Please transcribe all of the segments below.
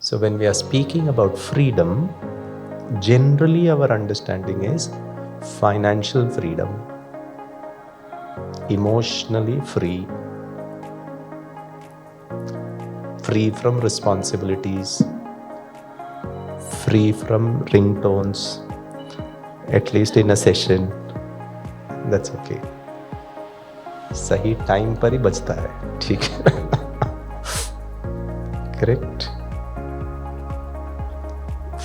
So when we are speaking about freedom, generally our understanding is financial freedom, emotionally free, free from responsibilities, free from ringtones, at least in a session. That's okay. सही time पर ही बजता है, ठीक है? Correct?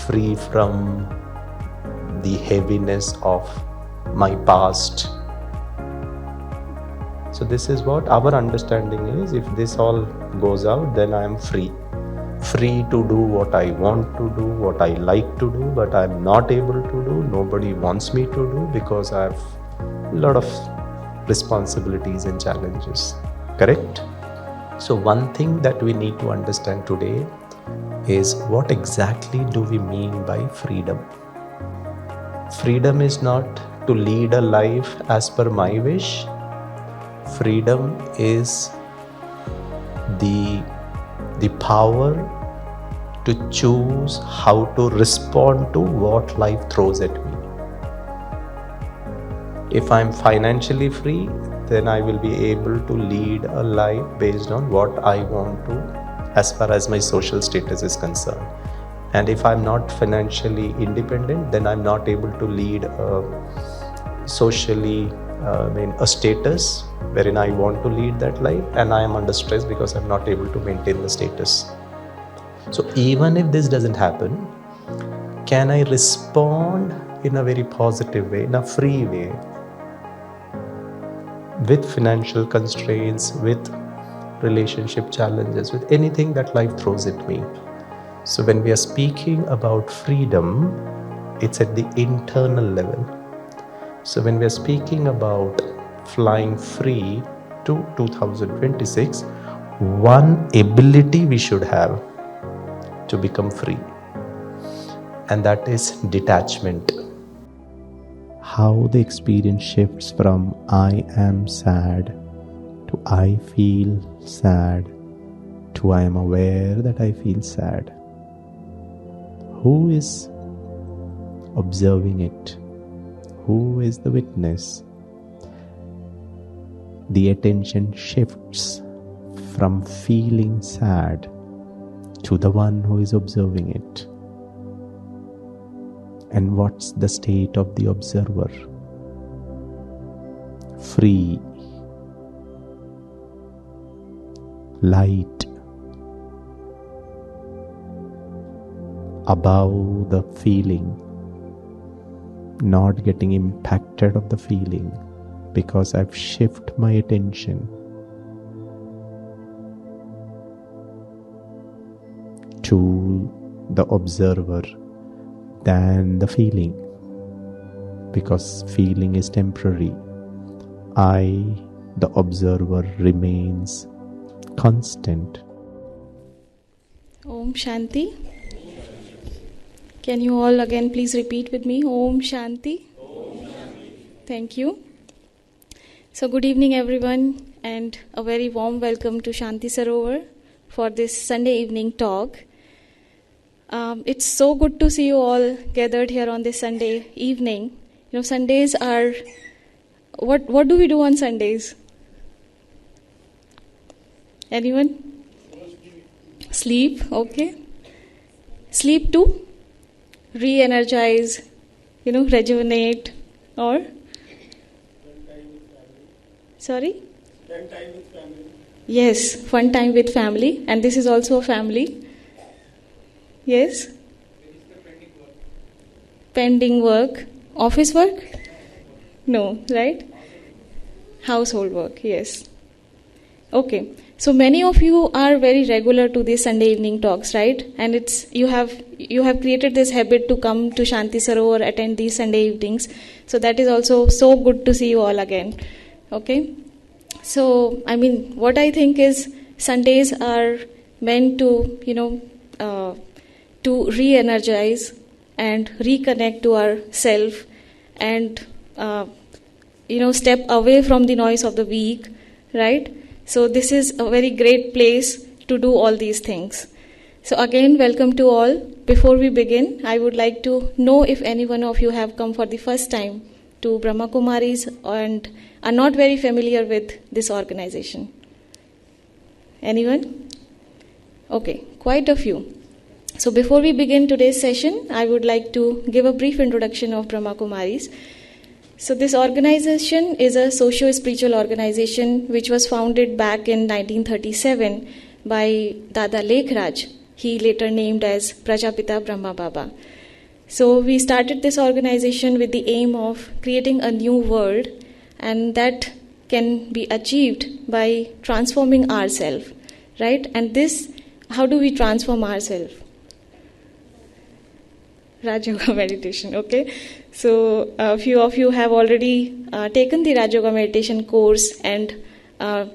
Free from the heaviness of my past. So this is what our understanding is. If this all goes out, then I am free. Free to do what I want to do, what I like to do, but I'm not able to do. Nobody wants me to do because I have a lot of responsibilities and challenges. Correct? So one thing that we need to understand today is what exactly do we mean by freedom? Freedom is not to lead a life as per my wish. Freedom is the power to choose how to respond to what life throws at me. If I'm financially free, then I will be able to lead a life based on what I want to, as far as my social status is concerned. And if I'm not financially independent, then I'm not able to lead a status wherein I want to lead that life, and I am under stress because I'm not able to maintain the status. So even if this doesn't happen, can I respond in a very positive way, in a free way, with financial constraints, with relationship challenges, with anything that life throws at me? So when we are speaking about freedom, it's at the internal level. So when we are speaking about flying free to 2026, one ability we should have to become free, and that is detachment. How the experience shifts from I am sad to I feel sad to I am aware that I feel sad. Who is observing it? Who is the witness? The attention shifts from feeling sad to the one who is observing it. And what's the state of the observer? Free, light, above the feeling, not getting impacted of the feeling because I've shifted my attention to the observer than the feeling, because feeling is temporary. I, the observer, remains constant. Om Shanti. Can you all again please repeat with me? Om Shanti. Om Shanti. Thank you. So good evening everyone, and a very warm welcome to Shanti Sarovar for this Sunday evening talk. It's so good to see you all gathered here on this Sunday evening. You know, Sundays are... What do we do on Sundays? Anyone? Sleep, okay. Sleep to re-energize, rejuvenate, or? Sorry? Spend time with family. Yes, fun time with family, and this is also a family. Yes? Pending work. Office work? No, right? Household work, yes. Okay, so many of you are very regular to these Sunday evening talks, right? And you have created this habit to come to Shanti Sarovar, attend these Sunday evenings. So that is also so good to see you all again. Okay? So, what I think is Sundays are meant to, to re-energize and reconnect to our self and, step away from the noise of the week, right? So this is a very great place to do all these things. So again, welcome to all. Before we begin, I would like to know if any one of you have come for the first time to Brahma Kumaris and are not very familiar with this organization. Anyone? Okay, quite a few. So before we begin today's session, I would like to give a brief introduction of Brahma Kumaris. So this organization is a socio-spiritual organization which was founded back in 1937 by Dada Lekhraj. He later named as Prajapita Brahma Baba. So we started this organization with the aim of creating a new world, and that can be achieved by transforming ourselves, right? And this, how do we transform ourselves? Raj Yoga meditation, okay. So a few of you have already taken the Raj Yoga meditation course and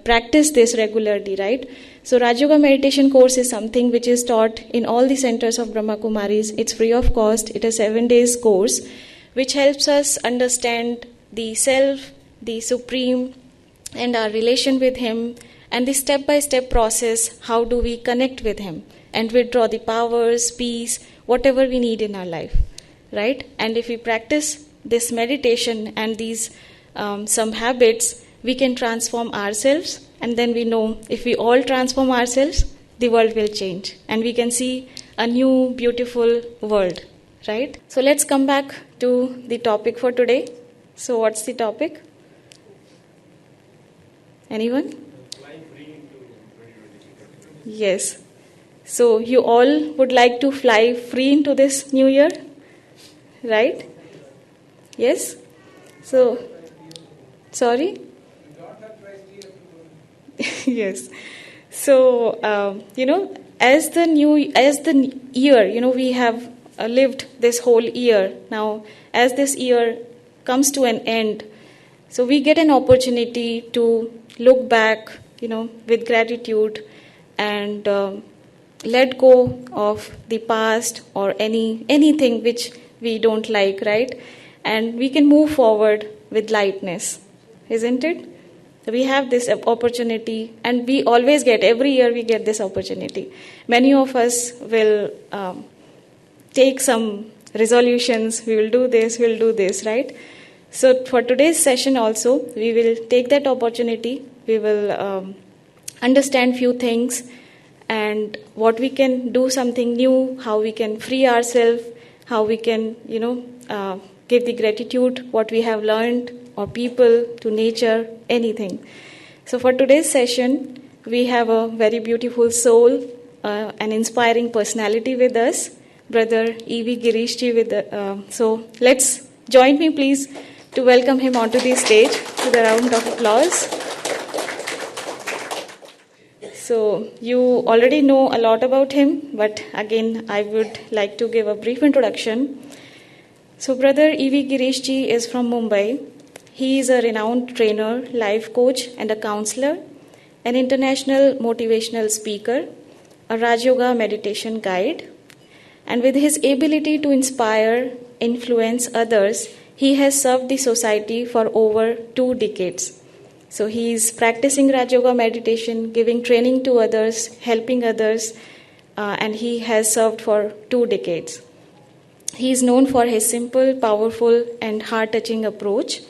practice this regularly, right? So Raj Yoga meditation course is something which is taught in all the centers of Brahma Kumaris. It's free of cost. It is a 7 days course which helps us understand the self, the supreme, and our relation with him, and the step-by-step process, how do we connect with him and withdraw the powers, peace, whatever we need in our life, right? And if we practice this meditation and these some habits, we can transform ourselves, and then we know if we all transform ourselves, the world will change and we can see a new beautiful world, right? So let's come back to the topic for today. So what's the topic? Anyone? Yes. So you all would like to fly free into this new year, right? Yes? So, sorry? Yes. So, as the year, we have lived this whole year. Now, as this year comes to an end, so we get an opportunity to look back, with gratitude and let go of the past or anything which we don't like, right? And we can move forward with lightness, isn't it? We have this opportunity, and we always get, every year we get this opportunity. Many of us will take some resolutions, we will do this, right? So for today's session also, we will take that opportunity, we will understand few things, and what we can do something new, how we can free ourselves, how we can, give the gratitude, what we have learned, or people, to nature, anything. So for today's session, we have a very beautiful soul, an inspiring personality with us, Brother E.V. Gireesh ji. So let's join me, please, to welcome him onto the stage with a round of applause. So you already know a lot about him, but again, I would like to give a brief introduction. So Brother E.V. Gireesh ji is from Mumbai. He is a renowned trainer, life coach, and a counselor, an international motivational speaker, a Raj Yoga meditation guide. And with his ability to inspire, influence others, he has served the society for over 2 decades. So he is practicing Raj Yoga meditation, giving training to others, helping others, and he has served for 2 decades. He is known for his simple, powerful, and heart-touching approach.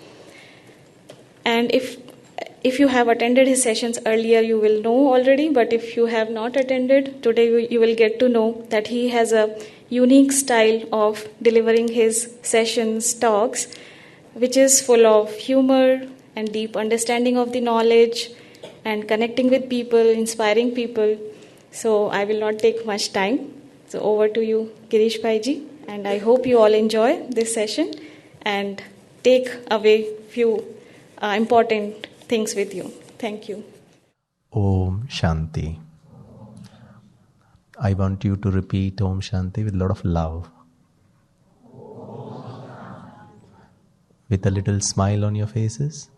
And if you have attended his sessions earlier, you will know already, but if you have not attended, today you will get to know that he has a unique style of delivering his sessions, talks, which is full of humor and deep understanding of the knowledge and connecting with people, inspiring people. So I will not take much time. So over to you, Gireesh Bhai ji, and I hope you all enjoy this session and take away few important things with you. Thank you. Om Shanti. I want you to repeat Om Shanti with a lot of love. With a little smile on your faces.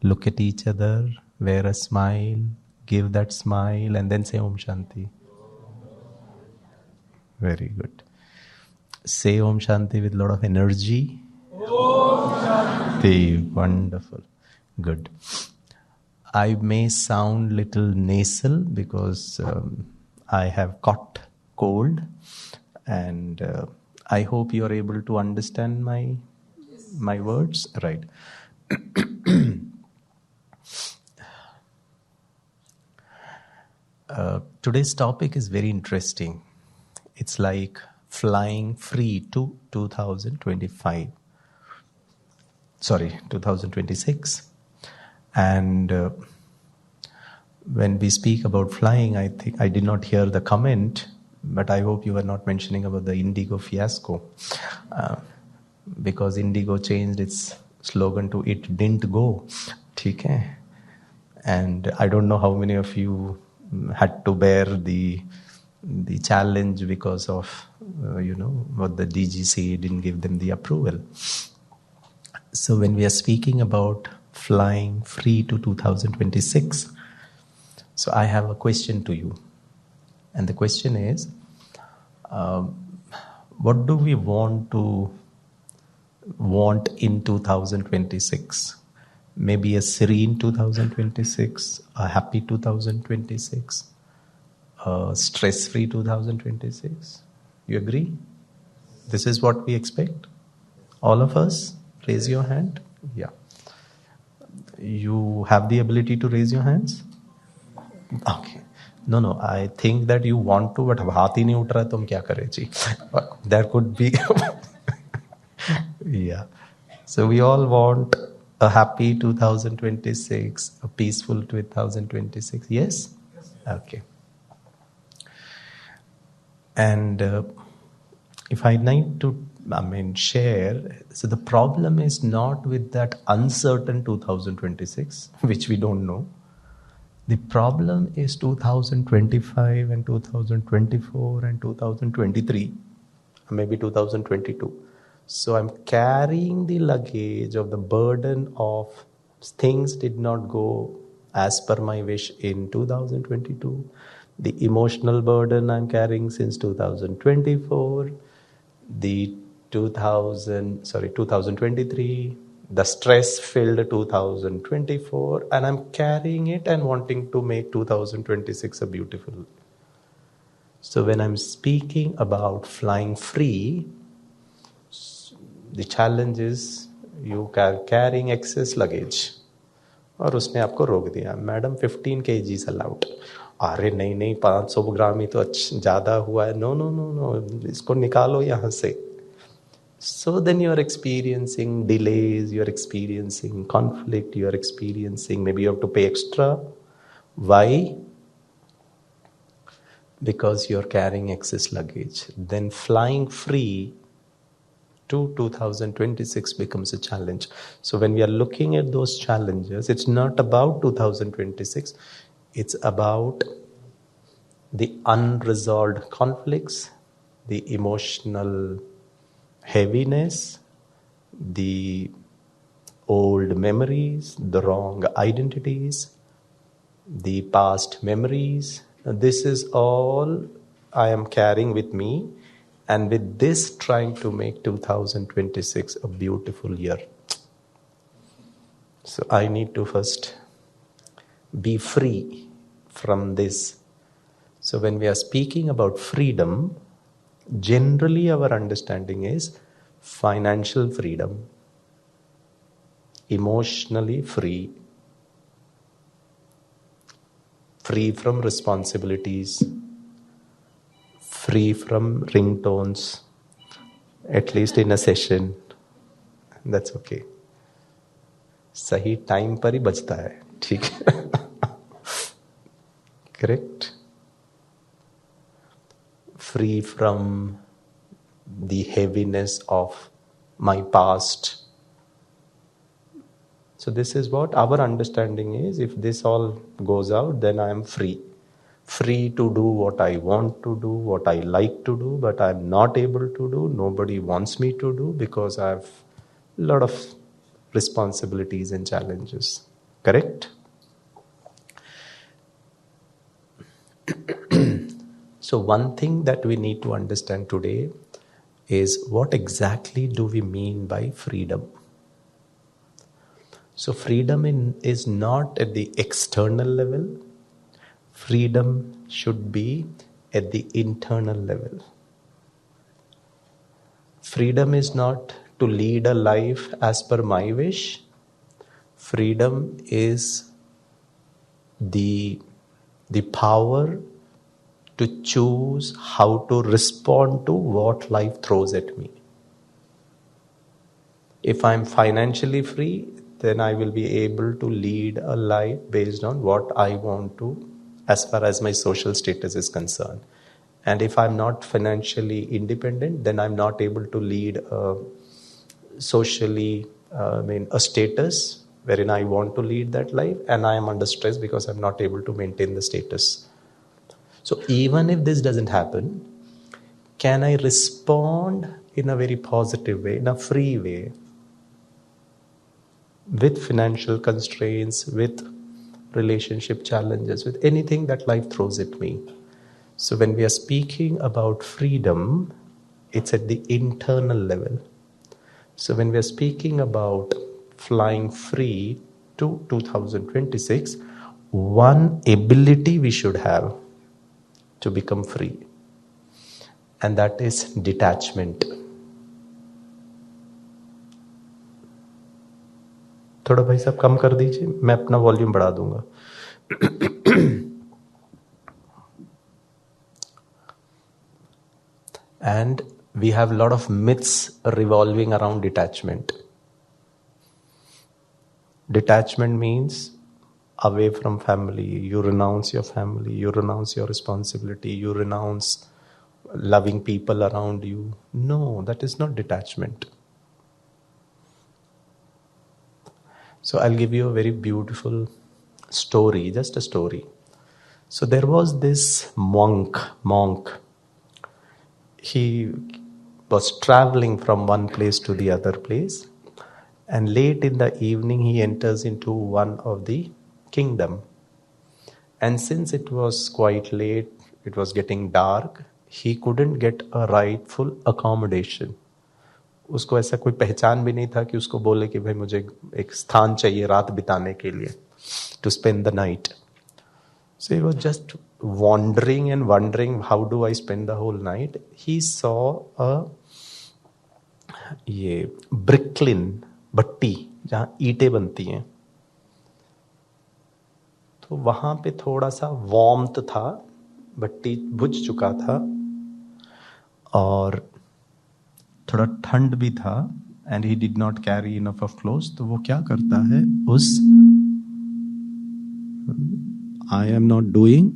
Look at each other, wear a smile, give that smile, and then say Om Shanti. Very good. Say Om Shanti with a lot of energy. Om Shanti. Wonderful. Good. I may sound little nasal because I have caught cold, and I hope you are able to understand my words, right? Today's topic is very interesting. It's like flying free to 2025. Sorry, 2026. And when we speak about flying, I think I did not hear the comment, but I hope you were not mentioning about the Indigo fiasco, because Indigo changed its slogan to "It didn't go." ठीक है? And I don't know how many of you had to bear the challenge because of what the DGC didn't give them the approval. So when we are speaking about flying free to 2026, so I have a question to you, and the question is, what do we want in 2026? Maybe a serene 2026, a happy 2026, a stress-free 2026. You agree? This is what we expect? All of us? Raise your hand. Yeah. You have the ability to raise your hands? Okay. No. I think that you want to, but हाथ ही नहीं उठ रहा है, तुम क्या करे जी? There could be. Yeah. So we all want a happy 2026, a peaceful 2026. Yes? Okay. And if I need to, share, so the problem is not with that uncertain 2026, which we don't know. The problem is 2025 and 2024 and 2023, maybe 2022. So I'm carrying the luggage of the burden of things did not go as per my wish in 2022. The emotional burden I'm carrying since 2024. The 2023, the stress-filled 2024, and I'm carrying it and wanting to make 2026 a beautiful. So when I'm speaking about flying free, the challenge is you are carrying excess luggage. और उसने आपको रोक दिया, madam 15 kgs allowed. अरे नहीं 500 ग्राम ही तो ज़्यादा हुआ है. नो, इसको निकालो यहाँ से. So then you are experiencing delays, you are experiencing conflict, you are experiencing, maybe you have to pay extra. Why? Because you are carrying excess luggage. Then flying free to 2026 becomes a challenge. So when we are looking at those challenges, it's not about 2026, it's about the unresolved conflicts, the emotional heaviness, the old memories, the wrong identities, the past memories. This is all I am carrying with me, and with this trying to make 2026 a beautiful year. So I need to first be free from this. So when we are speaking about freedom, generally our understanding is financial freedom, emotionally free, free from responsibilities, free from ringtones, at least in a session. That's okay. सही time पर ही बजता है, ठीक है? Correct? Free from the heaviness of my past. So this is what our understanding is. If this all goes out, then I am free. Free to do what I want to do, what I like to do, but I'm not able to do. Nobody wants me to do because I have a lot of responsibilities and challenges. Correct? So one thing that we need to understand today is what exactly do we mean by freedom? So freedom is not at the external level. Freedom should be at the internal level. Freedom is not to lead a life as per my wish. Freedom is the power to choose how to respond to what life throws at me. If I'm financially free, then I will be able to lead a life based on what I want to, as far as my social status is concerned. And if I'm not financially independent, then I'm not able to lead a socially, a status wherein I want to lead that life, and I am under stress because I'm not able to maintain the status. So even if this doesn't happen, can I respond in a very positive way, in a free way, with financial constraints, with relationship challenges, with anything that life throws at me? So when we are speaking about freedom, it's at the internal level. So when we are speaking about flying free to 2026, one ability we should have to become free, and that is detachment. थोड़ा भाई साहब कम कर दीजिए, मैं अपना volume बढ़ा दूंगा. And we have a lot of myths revolving around detachment. Detachment means away from family. You renounce your family, you renounce your responsibility, you renounce loving people around you. No, that is not detachment. So I'll give you a very beautiful story, just a story. So there was this monk. He was traveling from one place to the other place, and late in the evening he enters into one of the kingdom. And since it was quite late, it was getting dark, he couldn't get a rightful accommodation. उसको ऐसा कोई पहचान भी नहीं था कि उसको बोले कि भाई मुझे एक स्थान चाहिए रात बिताने के लिए, to spend the night. So he was just wandering and wondering, how do I spend the whole night? He saw a bricklin, भट्टी जहाँ ईंटें बनती हैं. तो वहां पे थोड़ा सा वार्मथ था, भट्टी बुझ चुका था और थोड़ा ठंड भी था, and he did not carry enough of clothes. तो वो क्या करता है, उस आई am not doing,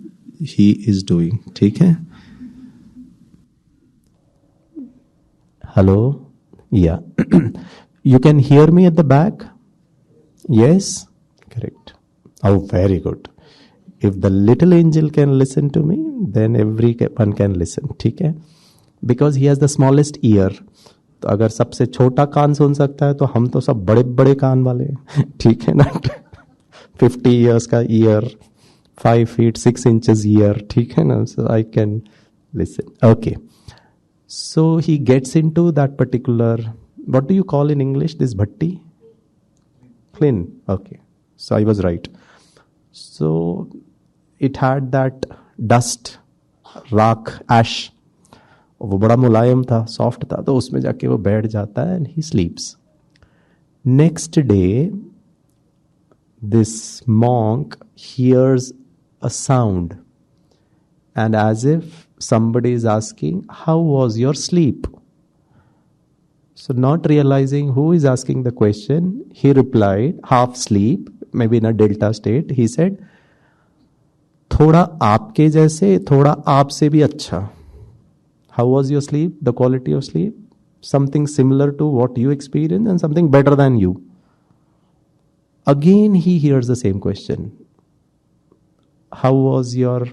he is doing. ठीक है, हेलो, या you can hear me at the back? Yes, correct. Oh, very good. If the little angel can listen to me, then everyone can listen. ठीक है, because he has the smallest ear. तो अगर सबसे छोटा कान सुन सकता है तो हम तो सब बड़े बड़े कान वाले हैं. ठीक है ना. 50 years का ईयर, 5 feet 6 inches ईयर. ठीक है ना. So I can listen. Okay. So he gets into that particular, what do you call in English this bhatti? Flint. Okay. So I was right. So it had that dust, rock, ash. वो बड़ा मुलायम था, soft था, तो उसमें जाके वो बैठ जाता है and he sleeps. Next day this monk hears a sound, and as if somebody is asking, how was your sleep? So not realizing who is asking the question, he replied, half sleep, maybe in a delta state, he said, थोड़ा आपके जैसे, थोड़ा आपसे भी अच्छा. How was your sleep? The quality of sleep? Something similar to what you experienced and something better than you. Again, he hears the same question. How was your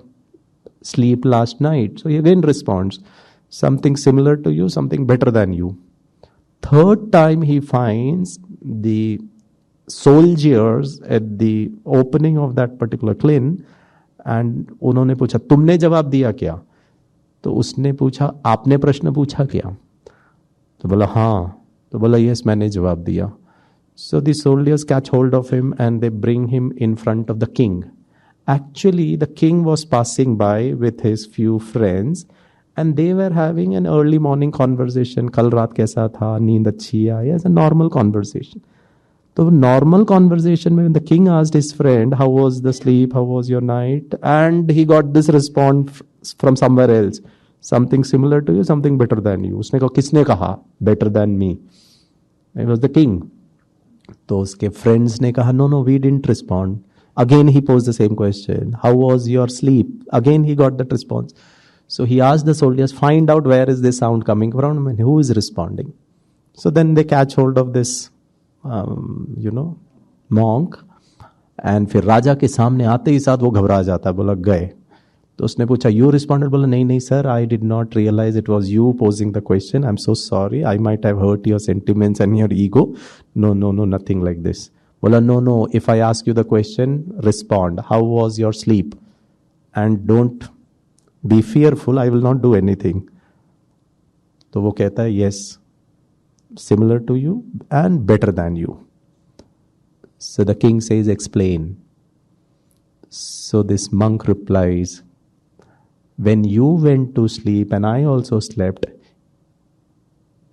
sleep last night? So he again responds, something similar to you, something better than you. Third time he finds the soldiers at the opening of that particular clean, and उन्होंने पूछा, तुमने जवाब दिया क्या? तो उसने पूछा, आपने प्रश्न पूछा क्या? तो बोला हाँ. तो बोला यस, मैंने जवाब दिया. So the soldiers catch hold of him and they bring him in front of the king. Actually, the king was passing by with his few friends and they were having an early morning conversation. Kal raat kaisa tha, neend achhi aayi, as a normal conversation. So normal conversation, when the king asked his friend, how was the sleep, how was your night? And he got this response from somewhere else. Something similar to you, something better than you. उसने कहा, किसने कहा better than me? It was the king. तो उसके friends ने कहा, no, we didn't respond. Again he posed the same question. How was your sleep? Again he got that response. So he asked the soldiers, find out where is this sound coming from and who is responding. So then they catch hold of this monk, and फिर राजा के सामने आते ही साथ वो घबरा जाता है, बोला गए. तो उसने पूछा, यू रिस्पॉन्डेड? बोला, नहीं sir, I did not realise it was you posing the question, I am so sorry, I might have hurt your sentiments and your ego. No nothing like this. बोला, no, if I ask you the question, respond, how was your sleep, and don't be fearful, I will not do anything. तो वो कहता है, yes, similar to you and better than you. So the king says, explain. So this monk replies, when you went to sleep and I also slept,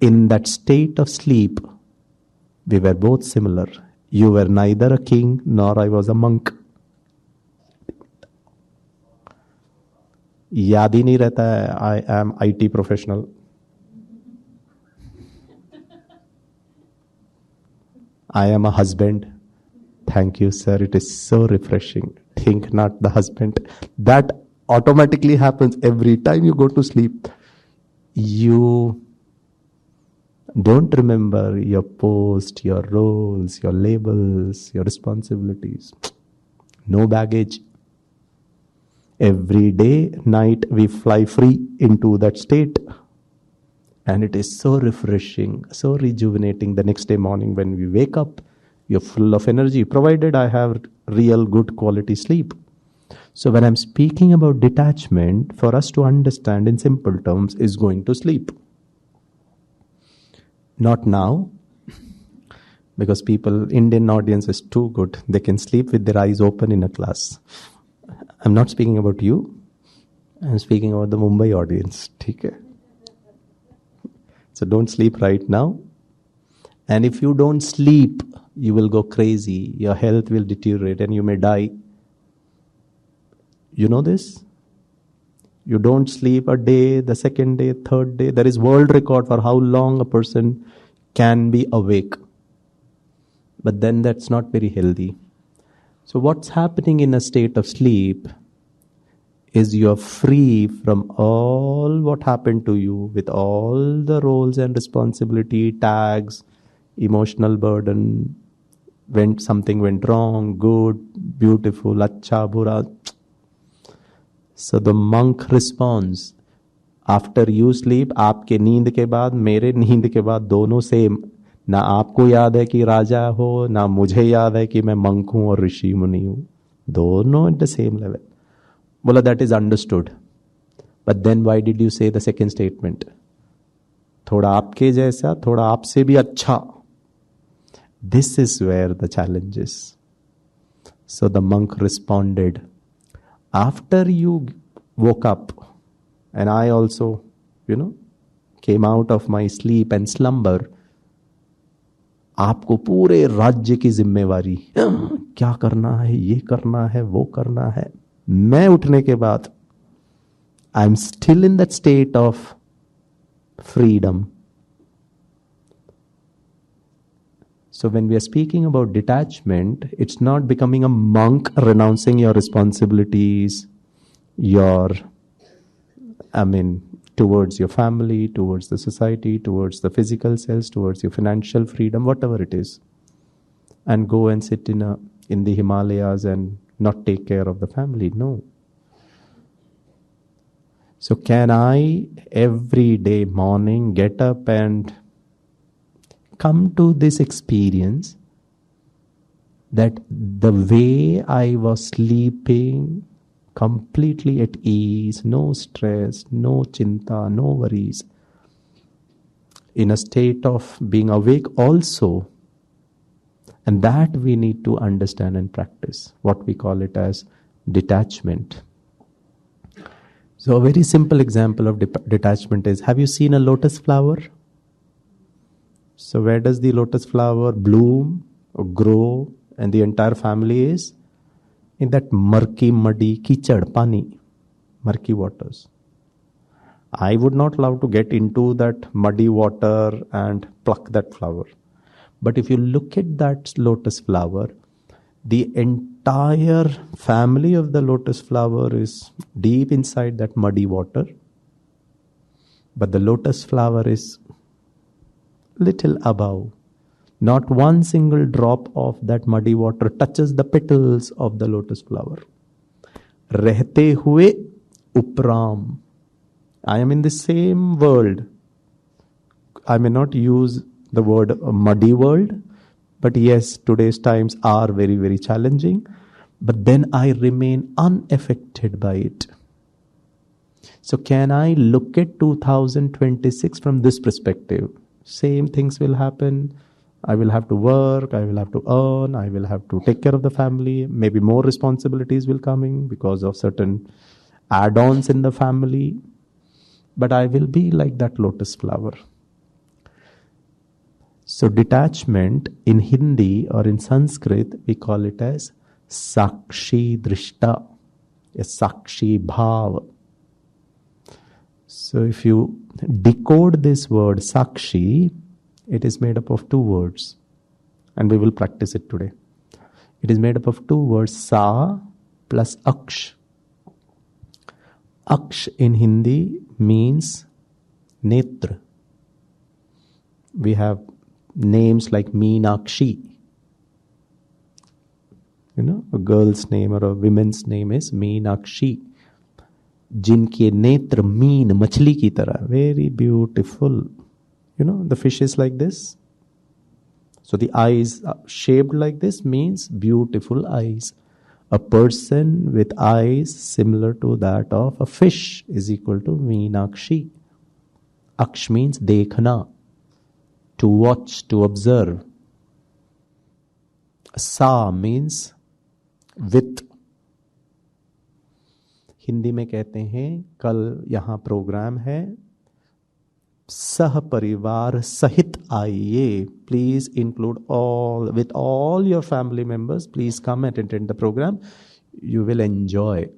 in that state of sleep, we were both similar. You were neither a king nor I was a monk. याद ही नहीं रहता है, I am IT professional. I am a husband. Thank you, sir. It is so refreshing. Think not the husband. That automatically happens every time you go to sleep. You don't remember your post, your roles, your labels, your responsibilities. No baggage. Every day, night, we fly free into that state. And it is so refreshing, so rejuvenating the next day morning when we wake up. You're full of energy, provided I have real good quality sleep. So when I'm speaking about detachment, for us to understand in simple terms, is going to sleep. Not now, because Indian audience is too good. They can sleep with their eyes open in a class. I'm not speaking about you. I'm speaking about the Mumbai audience. Okay? So don't sleep right now. And if you don't sleep, you will go crazy. Your health will deteriorate and you may die. You know this? You don't sleep a day, the second day, third day. There is world record for how long a person can be awake. But then that's not very healthy. So what's happening in a state of sleep is you are free from all what happened to you, with all the roles and responsibility, tags, emotional burden, when something went wrong, good, beautiful, acha, bura. So the monk responds, after you sleep, आपके नींद के बाद, मेरे नींद के बाद, दोनों same. ना आपको याद है कि राजा हो, ना मुझे याद है कि मैं मंक हूं और ऋषि मुनि हूं. दोनों at the same level. Bola, that is understood. But then why did you say the second statement? थोड़ा आपके जैसा, थोड़ा आपसे भी अच्छा. This is where the challenge is. So the monk responded, after you woke up, and I also, came out of my sleep and slumber, आपको पूरे राज्य की जिम्मेवारी, क्या करना है, ये करना है, वो करना है. मैं उठने के बाद, I am still in that state of freedom. So when we are speaking about detachment, it's not becoming a monk, renouncing your responsibilities, towards your family, towards the society, towards the physical selves, towards your financial freedom, whatever it is, and go and sit in the Himalayas and not take care of the family. No. So can I every day morning get up and come to this experience that the way I was sleeping, completely at ease, no stress, no chinta, no worries, in a state of being awake also. And that we need to understand and practice. What we call it as Detachment. So a very simple example of detachment is, have you seen a lotus flower? So where does the lotus flower bloom or grow, and the entire family is? In that murky, muddy, kichad, pani, murky waters. I would not love to get into that muddy water and pluck that flower. But if you look at that lotus flower, the entire family of the lotus flower is deep inside that muddy water. But the lotus flower is little above. Not one single drop of that muddy water touches the petals of the lotus flower. Rehte hue upram. I am in the same world. I may not use the word muddy world, but yes, today's times are very, very challenging. But then I remain unaffected by it. So can I look at 2026 from this perspective? Same things will happen. I will have to work, I will have to earn, I will have to take care of the family. Maybe more responsibilities will come in because of certain add-ons in the family. But I will be like that lotus flower. So detachment in Hindi or in Sanskrit, we call it as Sakshi Drishta, a Sakshi Bhav. So if you decode this word Sakshi, it is made up of two words, and we will practice it today. It is made up of two words, Sa plus Aksh. Aksh in Hindi means Netra. We have names like Meenakshi. A girl's name or a woman's name is Meenakshi. Jinke netra meen, machli ki tarah. Very beautiful. The fish is like this. So the eyes shaped like this means beautiful eyes. A person with eyes similar to that of a fish is equal to Meenakshi. Aksh means dekhna, to watch, to observe. Sa means with. Hindi में कहते हैं कल यहाँ programme है, सह परिवार सहित आइए. Please include with all your family members. Please come and attend the program. You will enjoy.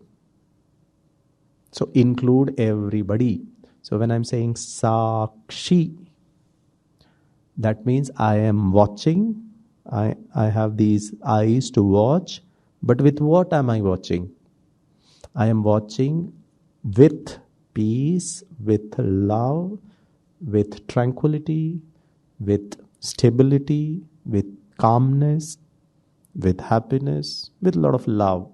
So include everybody. So when I'm saying Sakshi, that means I am watching. I have these eyes to watch. But with what am I watching? I am watching with peace, with love, with tranquility, with stability, with calmness, with happiness, with a lot of love.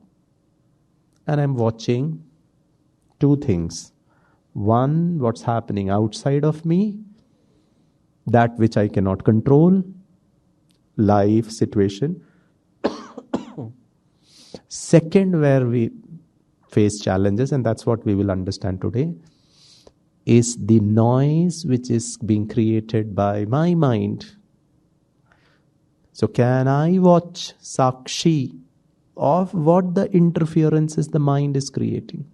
And I'm watching two things. One, what's happening outside of me, that which I cannot control, life, situation. Second, where we face challenges, and that's what we will understand today, is the noise which is being created by my mind. So can I watch Sakshi of what the interferences the mind is creating,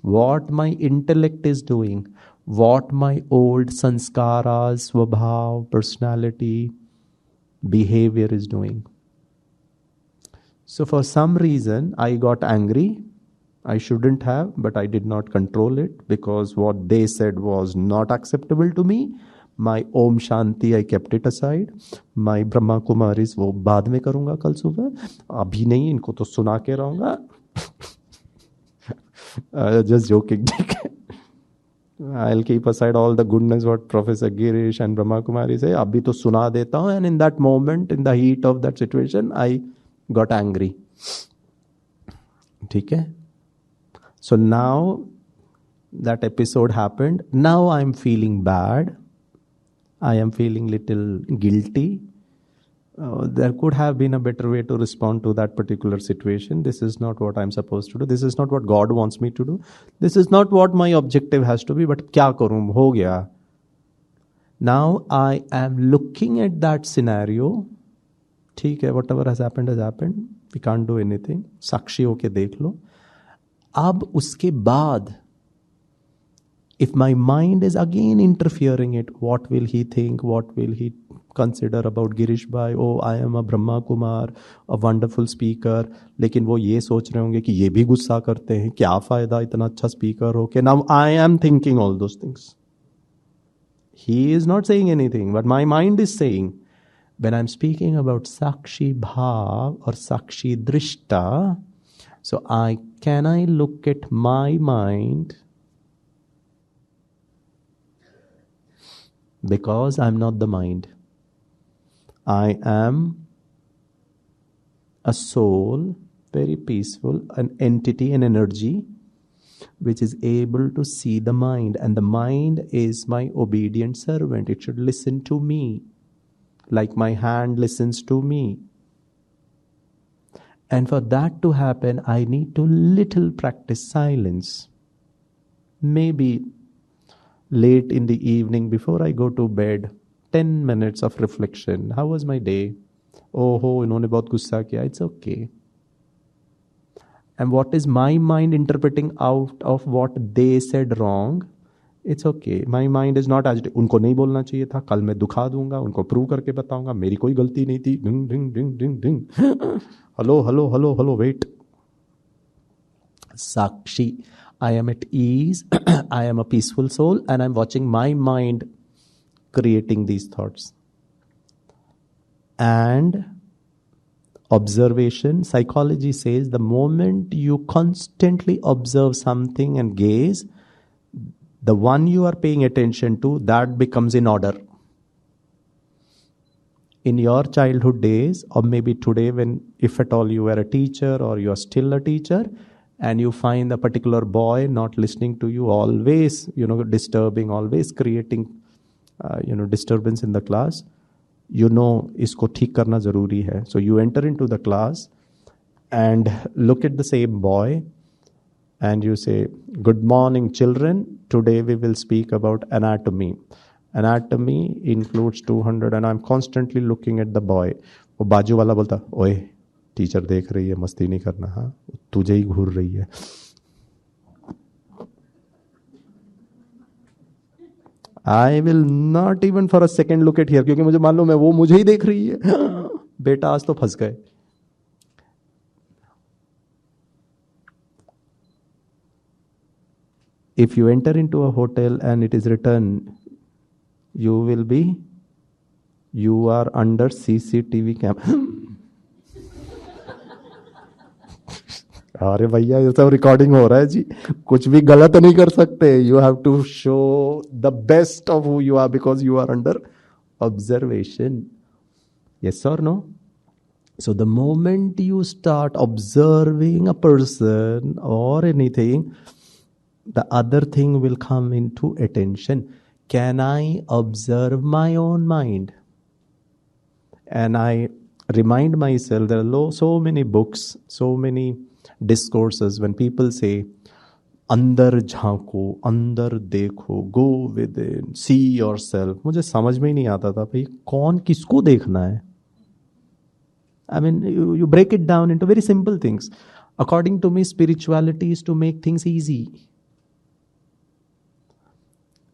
what my intellect is doing, what my old sanskaras, swabhav, personality, behavior is doing. So for some reason I got angry. I shouldn't have, but I did not control it because what they said was not acceptable to me. My Om Shanti, I kept it aside. My Brahma Kumaris, वो बाद में करूँगा कल सुबह. अभी नहीं, इनको तो सुना के रहूँगा. Just joking. I'll keep aside all the goodness what Professor Gireesh and Brahma Kumari say. अभी तो सुना देता हूँ. And in that moment, in the heat of that situation, I got angry. ठीक है? So now that episode happened. Now I'm feeling bad. I am feeling little guilty. There could have been a better way to respond to that particular situation. This is not what I'm supposed to do. This is not what God wants me to do. This is not what my objective has to be. But क्या करूँ? हो गया. Now I am looking at that scenario. ठीक है, whatever has happened has happened. We can't do anything, साक्षी होके देख लो. अब उसके बाद if my mind is again interfering it, what will he think, what will he consider about Gireesh bhai? Oh, I am a Brahma Kumar, a wonderful speaker. लेकिन वो ये सोच रहे होंगे कि ये भी गुस्सा करते हैं, क्या फायदा इतना अच्छा स्पीकर हो के. Now I am thinking all those things. He is not saying anything, but my mind is saying. When I'm speaking about Sakshi Bhav or Sakshi Drishta, so can I look at my mind? Because I'm not the mind. I am a soul, very peaceful, an entity, an energy, which is able to see the mind. And the mind is my obedient servant. It should listen to me, like my hand listens to me. And for that to happen, I need to little practice silence. Maybe late in the evening, before I go to bed, 10 minutes of reflection. How was my day? Oh, इन्होंने बहुत गुस्सा किया. It's okay. And what is my mind interpreting out of what they said wrong? It's okay. My mind is not agitated. उनको नहीं बोलना चाहिए था. कल मैं दुखा दूंगा. उनको प्रूव करके बताऊंगा. मेरी कोई गलती नहीं थी. डिंग डिंग डिंग डिंग डिंग. Hello. Wait. Sakshi. I am at ease. I am a peaceful soul, and I'm watching my mind creating these thoughts. And observation, psychology says the moment you constantly observe something and gaze, the one you are paying attention to, that becomes in order. In your childhood days, or maybe today, when if at all you were a teacher or you are still a teacher, and you find a particular boy not listening to you, always, disturbing, always creating, disturbance in the class, isko theek karna zaruri hai. So you enter into the class and look at the same boy and you say, "Good morning, children. Today we will speak about anatomy. Anatomy includes 200, and I'm constantly looking at the boy." वो बाजू वाला बोलता, "ओए, teacher देख रही है, मस्ती नहीं करना, हाँ, तुझे ही घूर रही है." I will not even for a second look at here, क्योंकि मुझे मालूम है वो मुझे ही देख रही है. बेटा आज तो फंस गए. If you enter into a hotel and it is written, you are under CCTV camera. अरे भैया ये सब रिकॉर्डिंग हो रहा है जी, कुछ भी गलत नहीं कर सकते. You have to show the best of who you are because you are under observation. Yes or no? So the moment you start observing a person or anything, the other thing will come into attention. Can I observe my own mind? And I remind myself, there are so many books, so many discourses when people say, अंदर झांको, अंदर देखो, go within, see yourself. मुझे समझ में ही नहीं आता था भाई कौन किसको देखना है. I mean, you break it down into very simple things. According to me, spirituality is to make things easy.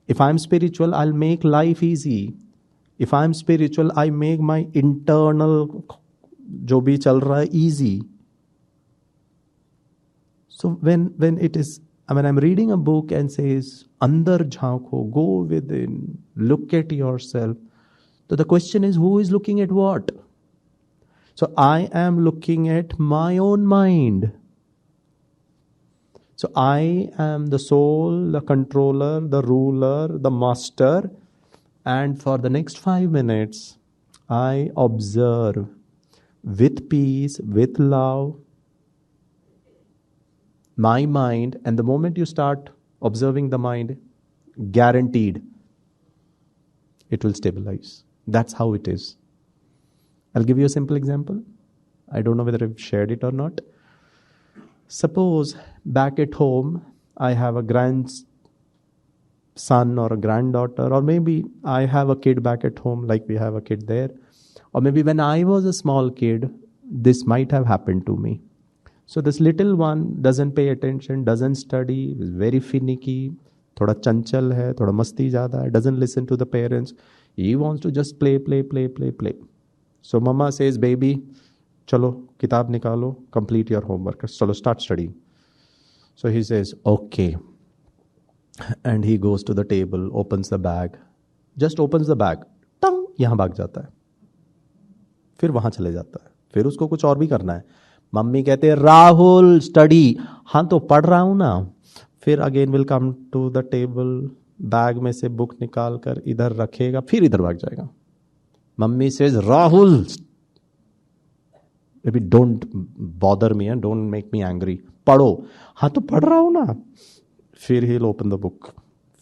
If I'm spiritual, I'll make life easy. If I'm spiritual, I make my internal जो भी चल रहा है easy. So when it is, I mean, I'm reading a book and says, अंदर झांको, go within, look at yourself. So the question is, who is looking at what? So I am looking at my own mind. So I am the soul, the controller, the ruler, the master. And for the next 5 minutes, I observe with peace, with love, my mind. And the moment you start observing the mind, guaranteed, it will stabilize. That's how it is. I'll give you a simple example. I don't know whether I've shared it or not. Suppose back at home, I have a grandson or a granddaughter, or maybe I have a kid back at home, like we have a kid there. Or maybe when I was a small kid, this might have happened to me. So this little one doesn't pay attention, doesn't study, is very finicky, थोड़ा चंचल है, थोड़ा मस्ती ज़्यादा है, doesn't listen to the parents. He wants to just play. So mama says, baby, चलो किताब निकालो, complete your homework, चलो start studying. So he says, okay. And he goes to the table, opens the bag, just opens the bag, टंग यहाँ भाग जाता है, फिर वहाँ चले जाता है, फिर उसको कुछ और भी करना है. मम्मी कहते हैं राहुल स्टडी, हाँ तो पढ़ रहा हूं ना. फिर again will come to the table, bag में से बुक निकाल कर इधर रखेगा, फिर इधर भाग जाएगा. Mummy says Rahul baby don't bother me and don't make me angry, पढ़ो, हाँ तो पढ़ रहा हूं ना. फिर ही ओपन द बुक,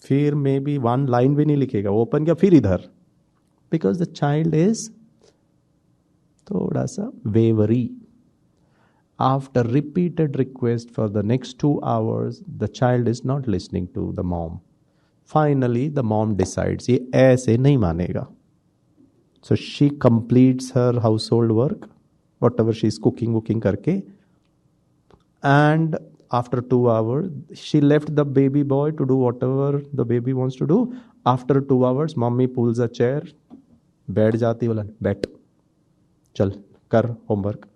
फिर मे बी वन लाइन भी नहीं लिखेगा, ओपन किया फिर इधर, बिकॉज द चाइल्ड इज थोड़ा सा वेवरी. After repeated request for the next 2 hours, the child is not listening to the mom. Finally, the mom decides, ये ऐसे नहीं मानेगा. So she completes her household work, whatever she is cooking करके. And after 2 hours, she left the baby boy to do whatever the baby wants to do. After 2 hours, mommy pulls a chair, बैठ जाती, बोला बैठ, चल कर homework.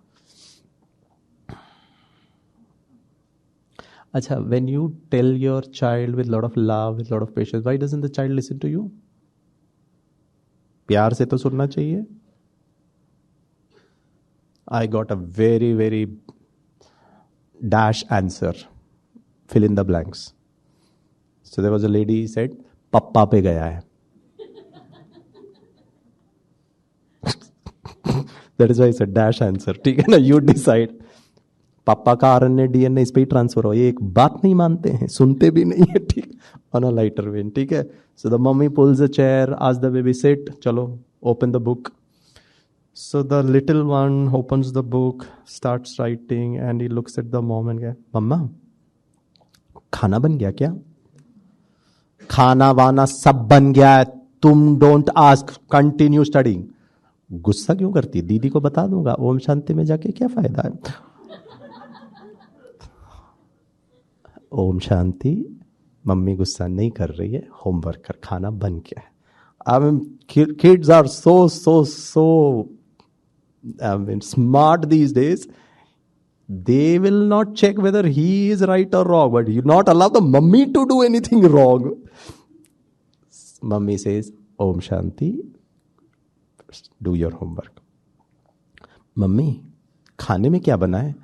अच्छा, when you tell your child with lot of love, with lot of patience, why doesn't the child listen to you? प्यार से तो सुनना चाहिए. I got a very dash answer. Fill in the blanks. So there was a lady said, पप्पा पे गया है. That is why I said dash answer. ठीक है ना, you decide. पापा का आरएनए डीएनए इस पे ही ट्रांसफर हो, ये एक बात नहीं मानते हैं, सुनते भी नहीं है. ठीक, ऑन अ लाइटर वेन. ठीक है. So the mummy pulls a chair, ask the baby sit, चलो open the book. So the little one opens the book, starts writing and he looks at the mom and गया, mama खाना बन गया क्या? खाना वाना सब बन गया है, तुम डोंट आस्क, कंटिन्यू स्टडिंग. गुस्सा क्यों करती? दीदी को बता दूंगा, ओम शांति में जाके क्या फायदा है. ओम शांति, मम्मी गुस्सा नहीं कर रही है, होमवर्क कर, खाना बन गया है. I mean, kids are so I mean, smart these days. They will not check whether he is right or wrong, but you not allow the mummy to do anything wrong. Mummy says, Om Shanti, do your homework. Mummy खाने में क्या बना है?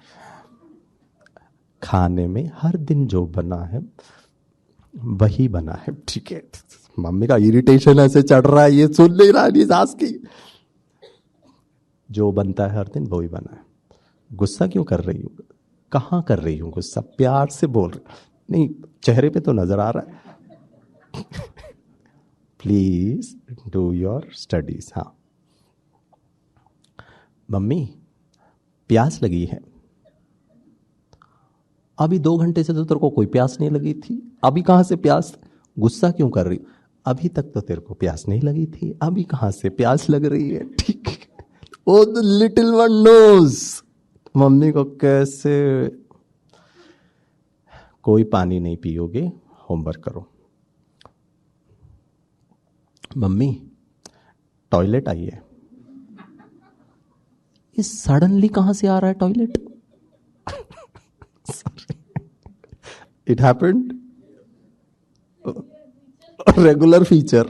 खाने में हर दिन जो बना है वही बना है. ठीक है. मम्मी का इरिटेशन ऐसे चढ़ रहा है, ये सुन नहीं रहा है सास की. जो बनता है हर दिन वही बना है. गुस्सा क्यों कर रही हूँ? कहाँ कर रही हूँ गुस्सा? प्यार से बोल रही नहीं, चेहरे पे तो नजर आ रहा है. Please do your studies. हाँ मम्मी प्यास लगी है. अभी 2 घंटे से तो तेरे को कोई प्यास नहीं लगी थी, अभी कहां से प्यास? गुस्सा क्यों कर रही? अभी तक तो तेरे को प्यास नहीं लगी थी, अभी कहां से प्यास लग रही है. ठीक. Oh the little one knows mummy को कैसे. कोई पानी नहीं पियोगे, होमवर्क करो. मम्मी टॉयलेट आई है. ये सडनली कहां से आ रहा है toilet? It happened. A regular feature.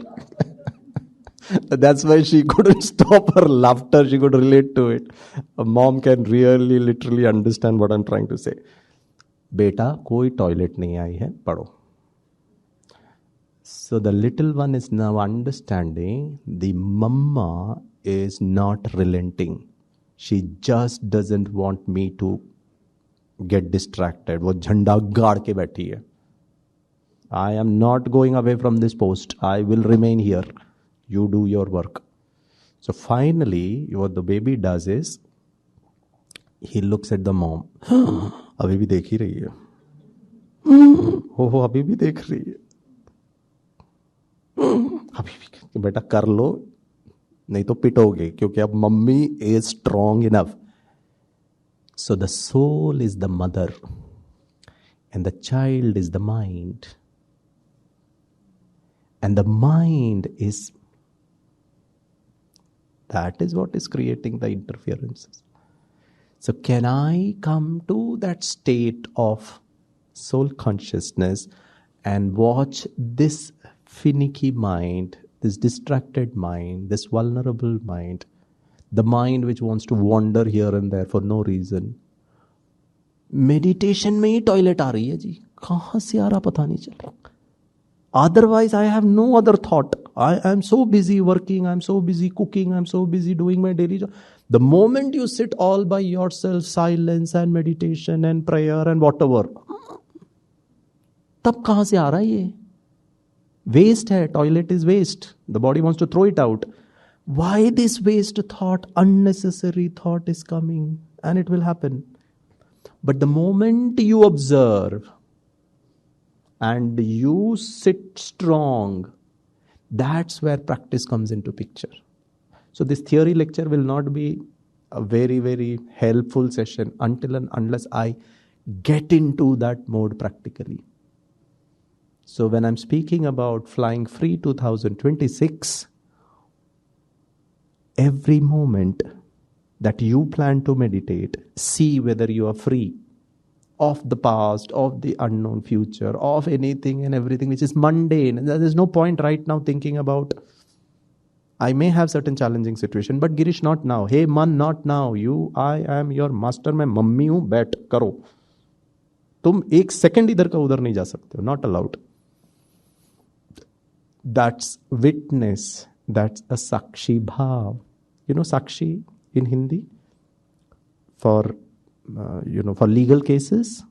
That's why she couldn't stop her laughter. She could relate to it. A mom can really, literally understand what I'm trying to say. बेटा कोई toilet नहीं आई है, पढ़ो. So the little one is now understanding the mama is not relenting. She just doesn't want me to get distracted. वो झंडा गाड़ के बैठी है. I am not going away from this post. I will remain here. You do your work. So finally, what the baby does is, he looks at the mom. अभी भी देख ही रही है. हो अभी भी देख रही है. अभी भी बेटा कर लो, नहीं तो पिटोगे, क्योंकि अब mummy is strong enough. So the soul is the mother and the child is the mind. And the mind is, that is what is creating the interferences. So can I come to that state of soul consciousness and watch this finicky mind, this distracted mind, this vulnerable mind, the mind which wants to wander here and there for no reason. Meditation में ही toilet आ रही है जी, कहाँ से आ रहा पता नहीं चल रहा. Otherwise, I have no other thought. I am so busy working, I'm so busy cooking, I'm so busy doing my daily job. The moment you sit all by yourself, silence and meditation and prayer and whatever, तब कहाँ से आ रहा है ये? Waste है, toilet is waste. The body wants to throw it out. Why this waste thought, unnecessary thought is coming? And it will happen. But the moment you observe and you sit strong, that's where practice comes into picture. So this theory lecture will not be a very, very helpful session until and unless I get into that mode practically. So when I'm speaking about Flying Free 2026, every moment that you plan to meditate, see whether you are free of the past, of the unknown future, of anything and everything which is mundane. There is no point right now thinking about, I may have certain challenging situation, but Gireesh, not now. Hey man, not now. I am your master. मैं mummy हूँ, बैठ करो. तुम एक second इधर का उधर नहीं जा सकते हो. Not allowed. That's witness. That's a sakshi bhav. You know sakshi in Hindi? For legal cases,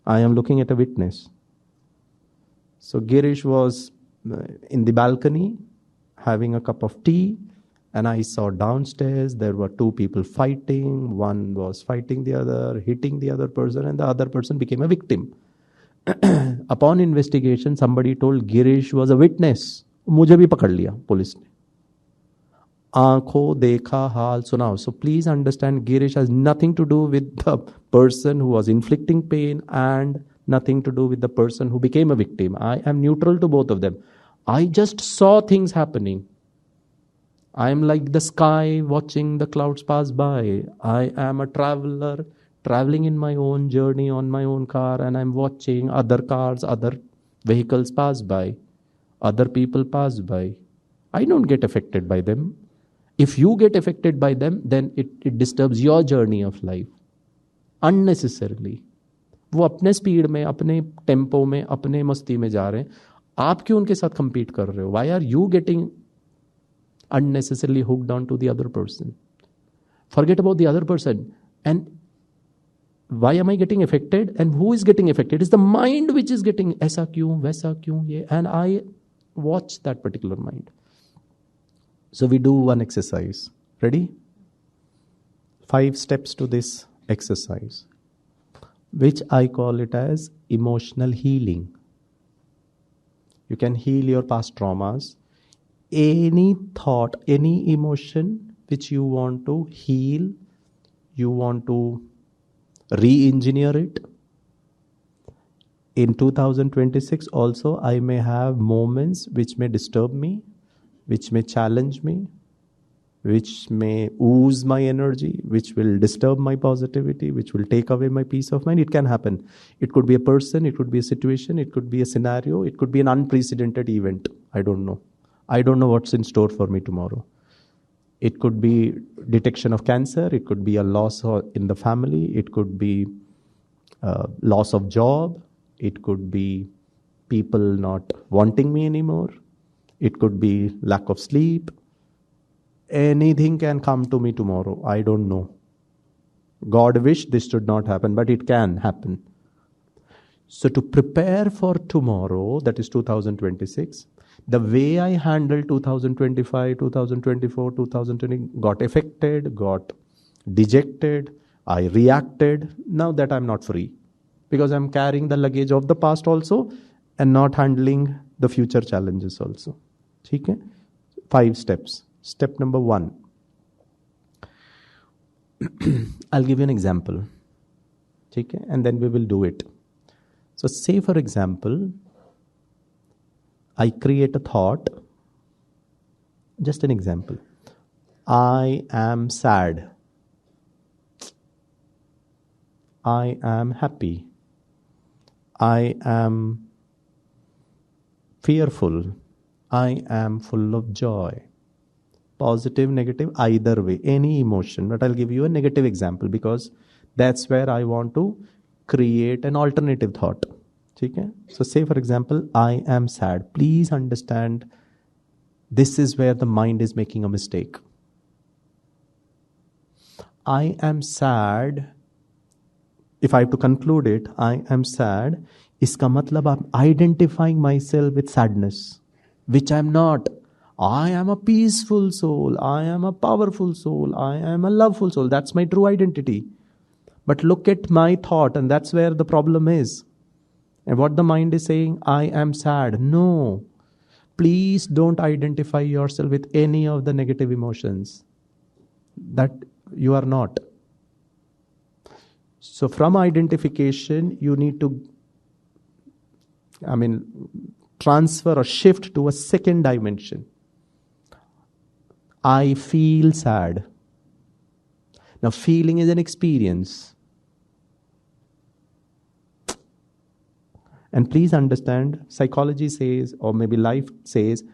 I am looking at a witness. So Gireesh was in the balcony having a cup of tea, and I saw downstairs there were two people fighting. One was fighting the other, hitting the other person, and the other person became a victim. Upon investigation, somebody told Gireesh was a witness. मुझे भी पकड़ लिया police ने. आंखों देखा हाल सुनाओ. So please understand, Gireesh has nothing to do with the person who was inflicting pain and nothing to do with the person who became a victim. I am neutral to both of them. I just saw things happening. I am like the sky watching the clouds pass by. I am a traveler traveling in my own journey on my own car, and I'm watching other cars, other vehicles pass by, other people pass by. I don't get affected by them. If you get affected by them, then it disturbs your journey of life unnecessarily. वो अपने speed में, अपने tempo में, अपने मस्ती में जा रहे हैं. आप क्यों उनके साथ compete कर रहे हो? Why are you getting unnecessarily hooked on to the other person? Forget about the other person. And why am I getting affected? And who is getting affected? It's the mind which is getting ऐसा क्यों, वैसा क्यों ये. And I watch that particular mind. So we do one exercise. Ready? 5 steps to this exercise, which I call it as emotional healing. You can heal your past traumas. Any thought, any emotion which you want to heal, you want to re-engineer it. In 2026 also, I may have moments which may disturb me, which may challenge me, which may ooze my energy, which will disturb my positivity, which will take away my peace of mind. It can happen. It could be a person, it could be a situation, it could be a scenario, it could be an unprecedented event. I don't know. I don't know what's in store for me tomorrow. It could be detection of cancer, it could be a loss in the family, it could be loss of job, it could be people not wanting me anymore, it could be lack of sleep. Anything can come to me tomorrow. I don't know. God wish this should not happen, but it can happen. So to prepare for tomorrow, that is 2026, the way I handled 2025, 2024, 2020, got affected, got dejected, I reacted. Now that I'm not free, because I'm carrying the luggage of the past also and not handling the future challenges also. Okay? 5 steps. Step number 1. I'll give you an example. ठीक है, and then we will do it. So say for example, I create a thought, just an example. I am sad. I am happy. I am fearful. I am full of joy. Positive, negative, either way, any emotion. But I'll give you a negative example because that's where I want to create an alternative thought. Okay? So say for example, I am sad. Please understand, this is where the mind is making a mistake. I am sad. If I have to conclude it, I am sad. Iska matlab I'm identifying myself with sadness, which I'm not. I am a peaceful soul. I am a powerful soul. I am a loveful soul. That's my true identity. But look at my thought, and that's where the problem is. And what the mind is saying, I am sad. No. Please don't identify yourself with any of the negative emotions. That you are not. So from identification, you need to, transfer or shift to a second dimension. I feel sad. Now, feeling is an experience. And please understand, psychology says, or maybe life says,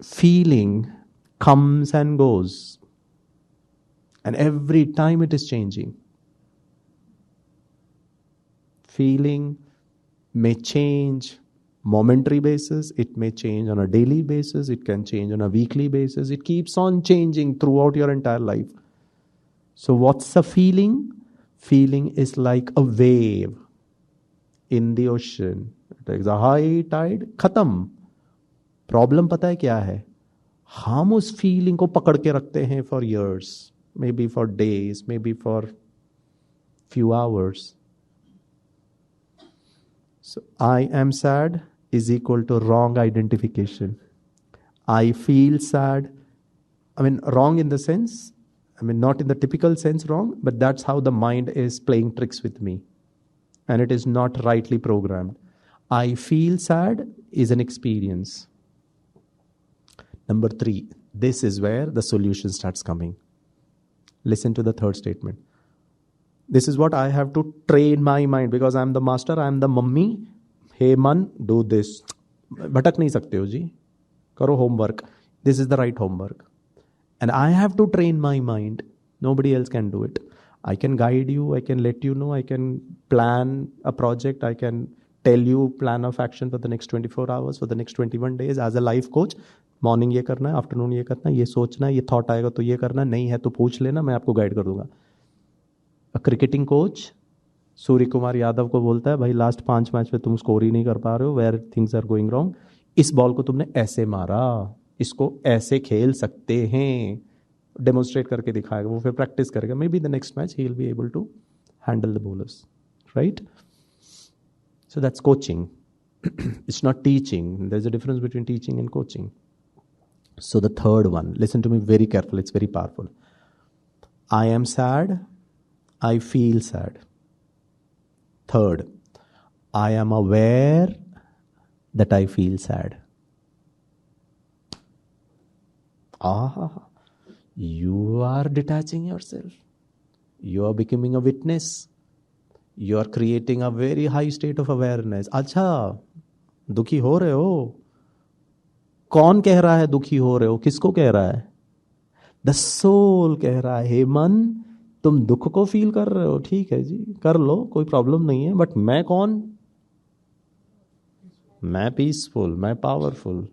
feeling comes and goes. And every time it is changing. Feeling may change momentary basis, it may change on a daily basis, it can change on a weekly basis, it keeps on changing throughout your entire life. So what's a feeling? Feeling is like a wave in the ocean. It takes a high tide, khatam. Problem पता है क्या है? हम उस feeling को पकड़ के रखते हैं for years, maybe for days, maybe for few hours. So I am sad is equal to wrong identification. I feel sad. Wrong in the sense, not in the typical sense wrong, but that's how the mind is playing tricks with me. And it is not rightly programmed. I feel sad is an experience. Number 3, this is where the solution starts coming. Listen to the third statement. This is what I have to train my mind because I am the master, I am the mummy. Hey man, do this. भटक नहीं सकते हो जी. करो homework. This is the right homework. And I have to train my mind. Nobody else can do it. I can guide you, I can let you know, I can plan a project, I can tell you plan of action for the next 24 hours, for the next 21 days as a life coach. Morning ये करना है, afternoon ये करना है, ये सोचना है, ये thought आएगा तो ये करना, नहीं है तो पूछ लेना, मैं आपको गाइड कर दूंगा. क्रिकेटिंग कोच सूर्य कुमार यादव को बोलता है, भाई लास्ट 5 मैच में तुम स्कोर ही नहीं कर पा रहे हो, where things are going wrong. इस बॉल को तुमने ऐसे मारा, इसको ऐसे खेल सकते हैं, डेमोन्स्ट्रेट करके दिखाएगा, वो फिर प्रैक्टिस करेगा. Maybe the next match he will be able to handle the bowlers, right? So that's coaching. It's not teaching. There's a difference between teaching and coaching. So the third one, listen to me very carefully, it's very powerful. I am sad. I feel sad. Third, I am aware that I feel sad. You are detaching yourself. You are becoming a witness. You are creating a very high state of awareness. अच्छा, दुखी हो रहे हो? कौन कह रहा है दुखी हो रहे हो? किसको कह रहा है? The soul कह रहा है, हे मन, तुम दुख को फील कर रहे हो, ठीक है जी, कर लो, कोई प्रॉब्लम नहीं है. बट मैं कौन? मैं पीसफुल, मैं पावरफुल.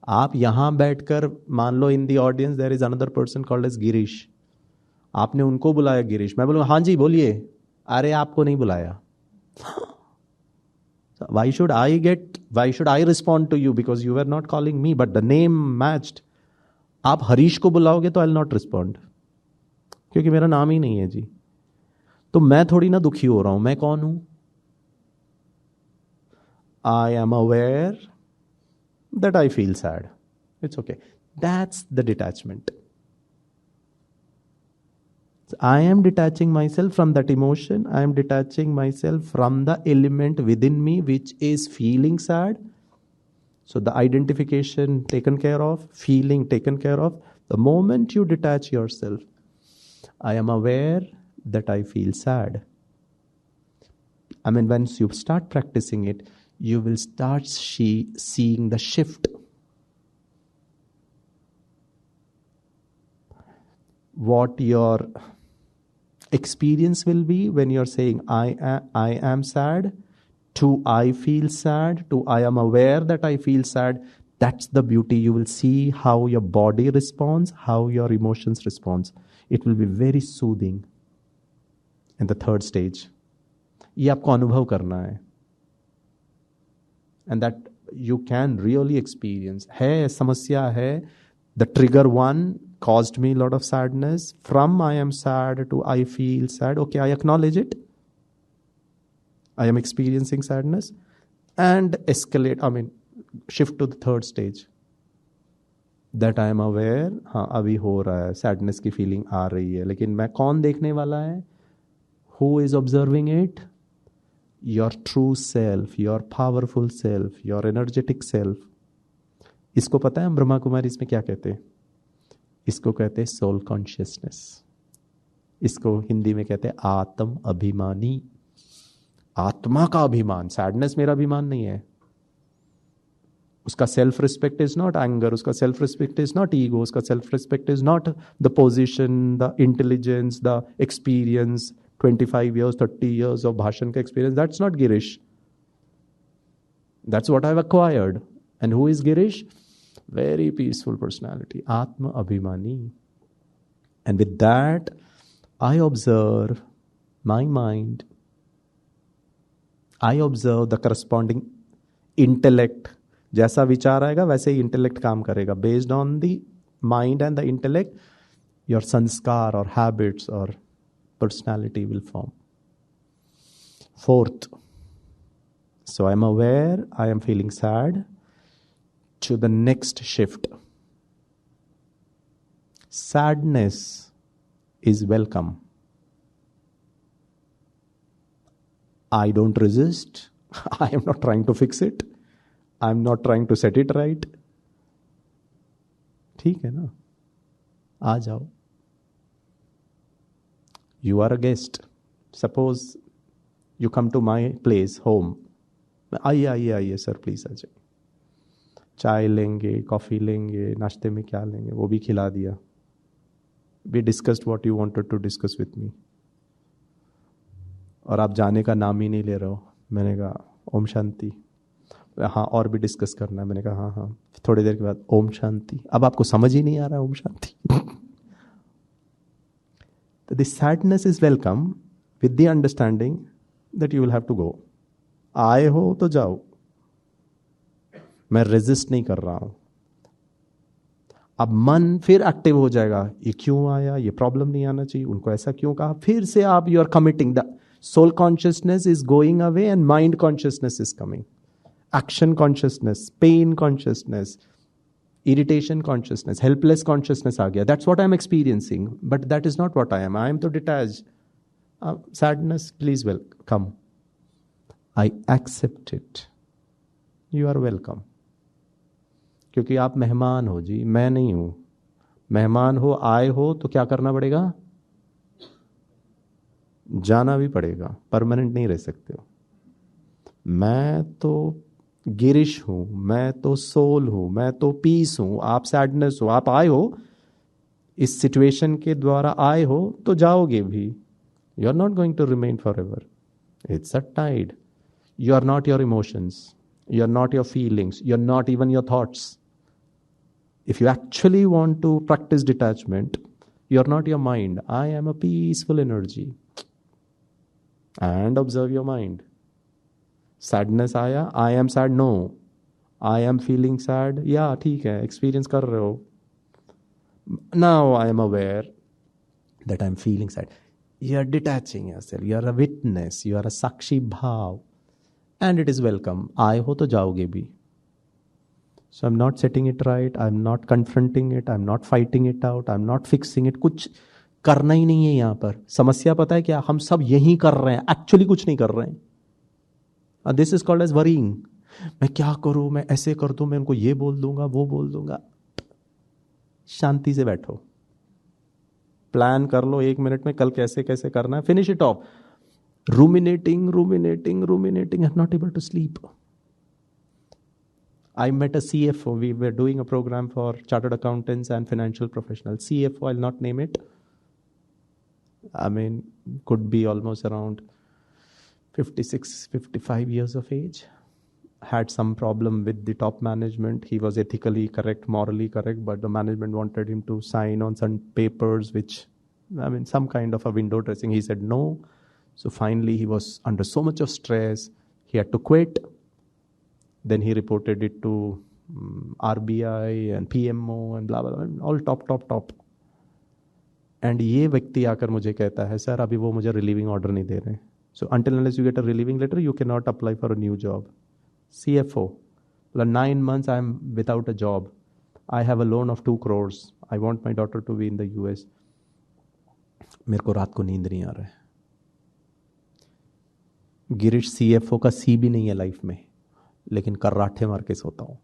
आप यहां बैठकर, मान लो in the audience there is another person called as Girish. आपने उनको बुलाया गिरीश, मैं बोलूंगा हाँ जी बोलिए. अरे आपको नहीं बुलाया. Why should I respond to you? Because you were not calling me, but the name matched. आप हरीश को बुलाओगे तो आई विल नॉट रिस्पॉन्ड, क्योंकि मेरा नाम ही नहीं है जी. तो मैं थोड़ी ना दुखी हो रहा हूं. मैं कौन हूं? आई am aware that I feel sad. It's okay. That's the detachment. I am detaching myself from that emotion. I am detaching myself from the element within me which is feeling sad. So the identification taken care of, feeling taken care of. The moment you detach yourself, I am aware that I feel sad. I mean, once you start practicing it, you will start seeing the shift. What your experience will be when you're saying, I am sad, to I feel sad, to I am aware that I feel sad. That's the beauty. You will see how your body responds, how your emotions responds. It will be very soothing. And the third stage, ये आपको अनुभव करना है. And that you can really experience. है समस्या है. The trigger one caused me a lot of sadness. From I am sad to I feel sad. Okay, I acknowledge it. I am experiencing sadness. And shift to the third stage. That I am aware. हाँ, अभी हो रहा है. Sadness की feeling आ रही है. लेकिन मैं कौन देखने वाला है? Who is observing it? Your true self, your powerful self, your energetic self. इसको पता है हम ब्रह्मा कुमारी इसमें क्या कहते हैं? इसको कहते हैं सोल कॉन्शियसनेस. इसको हिंदी में कहते हैं आत्म अभिमानी. आत्मा का अभिमान. सैडनेस मेरा अभिमान नहीं है. उसका self respect is not anger. उसका self respect is not ego. उसका self respect is not the position, the intelligence, the experience. 25 years, 30 years of bhashan ka experience. That's not Gireesh. That's what I've acquired. And who is Gireesh? Very peaceful personality. Atma Abhimani. And with that, I observe my mind. I observe the corresponding intellect. जैसा विचार आएगा वैसे ही intellect काम करेगा. Based on the mind and the intellect, your sanskar or habits or personality will form. Fourth, so I am aware, I am feeling sad. To the next shift. Sadness is welcome. I don't resist. I am not trying to fix it. I am not trying to set it right. ठीक है ना? आ जाओ. You are a guest. Suppose you come to my place, home. आइए sir please आ जाइए. चाय लेंगे, coffee लेंगे, नाश्ते में क्या लेंगे वो भी खिला दिया. We discussed what you wanted to discuss with me. और आप जाने का नाम ही नहीं ले रहे हो. मैंने कहा ओम शांति. हाँ और भी डिस्कस करना है. मैंने कहा हाँ. थोड़ी देर के बाद ओम शांति. अब आपको समझ ही नहीं आ रहा है Om Shanti. The sadness is welcome with the understanding that you will have to go. आए हो तो जाओ. मैं रेजिस्ट नहीं कर रहा हूं. अब मन फिर एक्टिव हो जाएगा. ये क्यों आया? ये प्रॉब्लम नहीं आना चाहिए. उनको ऐसा क्यों कहा? फिर से आप you are committing. The soul consciousness is going away and mind consciousness is coming. Action consciousness, pain consciousness, irritation consciousness, helpless consciousness aa gaya. That's what I'm experiencing, but that is not what I am. I am to detached. Sadness, please come. I accept it. You are welcome. क्योंकि आप मेहमान हो जी, मैं नहीं हूं. मेहमान हो, आए हो तो क्या करना पड़ेगा? जाना भी पड़ेगा. परमानेंट नहीं रह सकते हो. मैं तो गिरीश हूं, मैं तो सोल हूं, मैं तो पीस हूं. आप सैडनेस हो. आप आए हो, इस सिचुएशन के द्वारा आए हो तो जाओगे भी. You are not going to remain for ever. It's a tide. You are not your emotions. You are not your feelings. You are not even your thoughts. If you actually want to practise detachment, you are not your mind. I am a peaceful energy. And observe your mind. Sadness आया, I am sad. No, I am feeling sad. या ठीक है, experience कर रहे हो. Now I am aware that I am feeling sad. You are detaching yourself. You are a witness. You are a साक्षी भाव. And it is welcome. आए हो तो जाओगे भी. So I am not setting it right. I am not confronting it. I am not fighting it out. I am not fixing it. कुछ करना ही नहीं है यहां पर। समस्या पता है क्या, हम सब यही कर रहे हैं, एक्चुअली कुछ नहीं कर रहे हैं। This is called as worrying. मैं क्या करूं, मैं ऐसे कर दूं, मैं उनको ये बोल दूंगा, वो बोल दूंगा। शांति से बैठो, प्लान कर लो 1 मिनट में कल कैसे कैसे करना है, finish it off. Ruminating ruminating ruminating, I'm not able to sleep. I met a CFO. We were doing a program for chartered accountants and financial professionals. CFO, I'll not name it. I mean, could be almost around 56, 55 years of age. Had some problem with the top management. He was ethically correct, morally correct, but the management wanted him to sign on some papers, which, I mean, some kind of a window dressing. He said no. So finally, he was under so much of stress, he had to quit. Then he reported it to RBI and PMO and blah, blah, blah, all top. And ये व्यक्ति आकर मुझे कहता है, sir अभी वो मुझे relieving order नहीं दे रहे हैं. So until unless you get a relieving letter, you cannot apply for a new job. CFO, well, 9 months I am without a job. I have a loan of 2 crores. I want my daughter to be in the US. मेरे को रात को नींद नहीं आ रहा है. Girish CFO का C भी नहीं है लाइफ में, लेकिन कर्राठे मार के सोता हूं.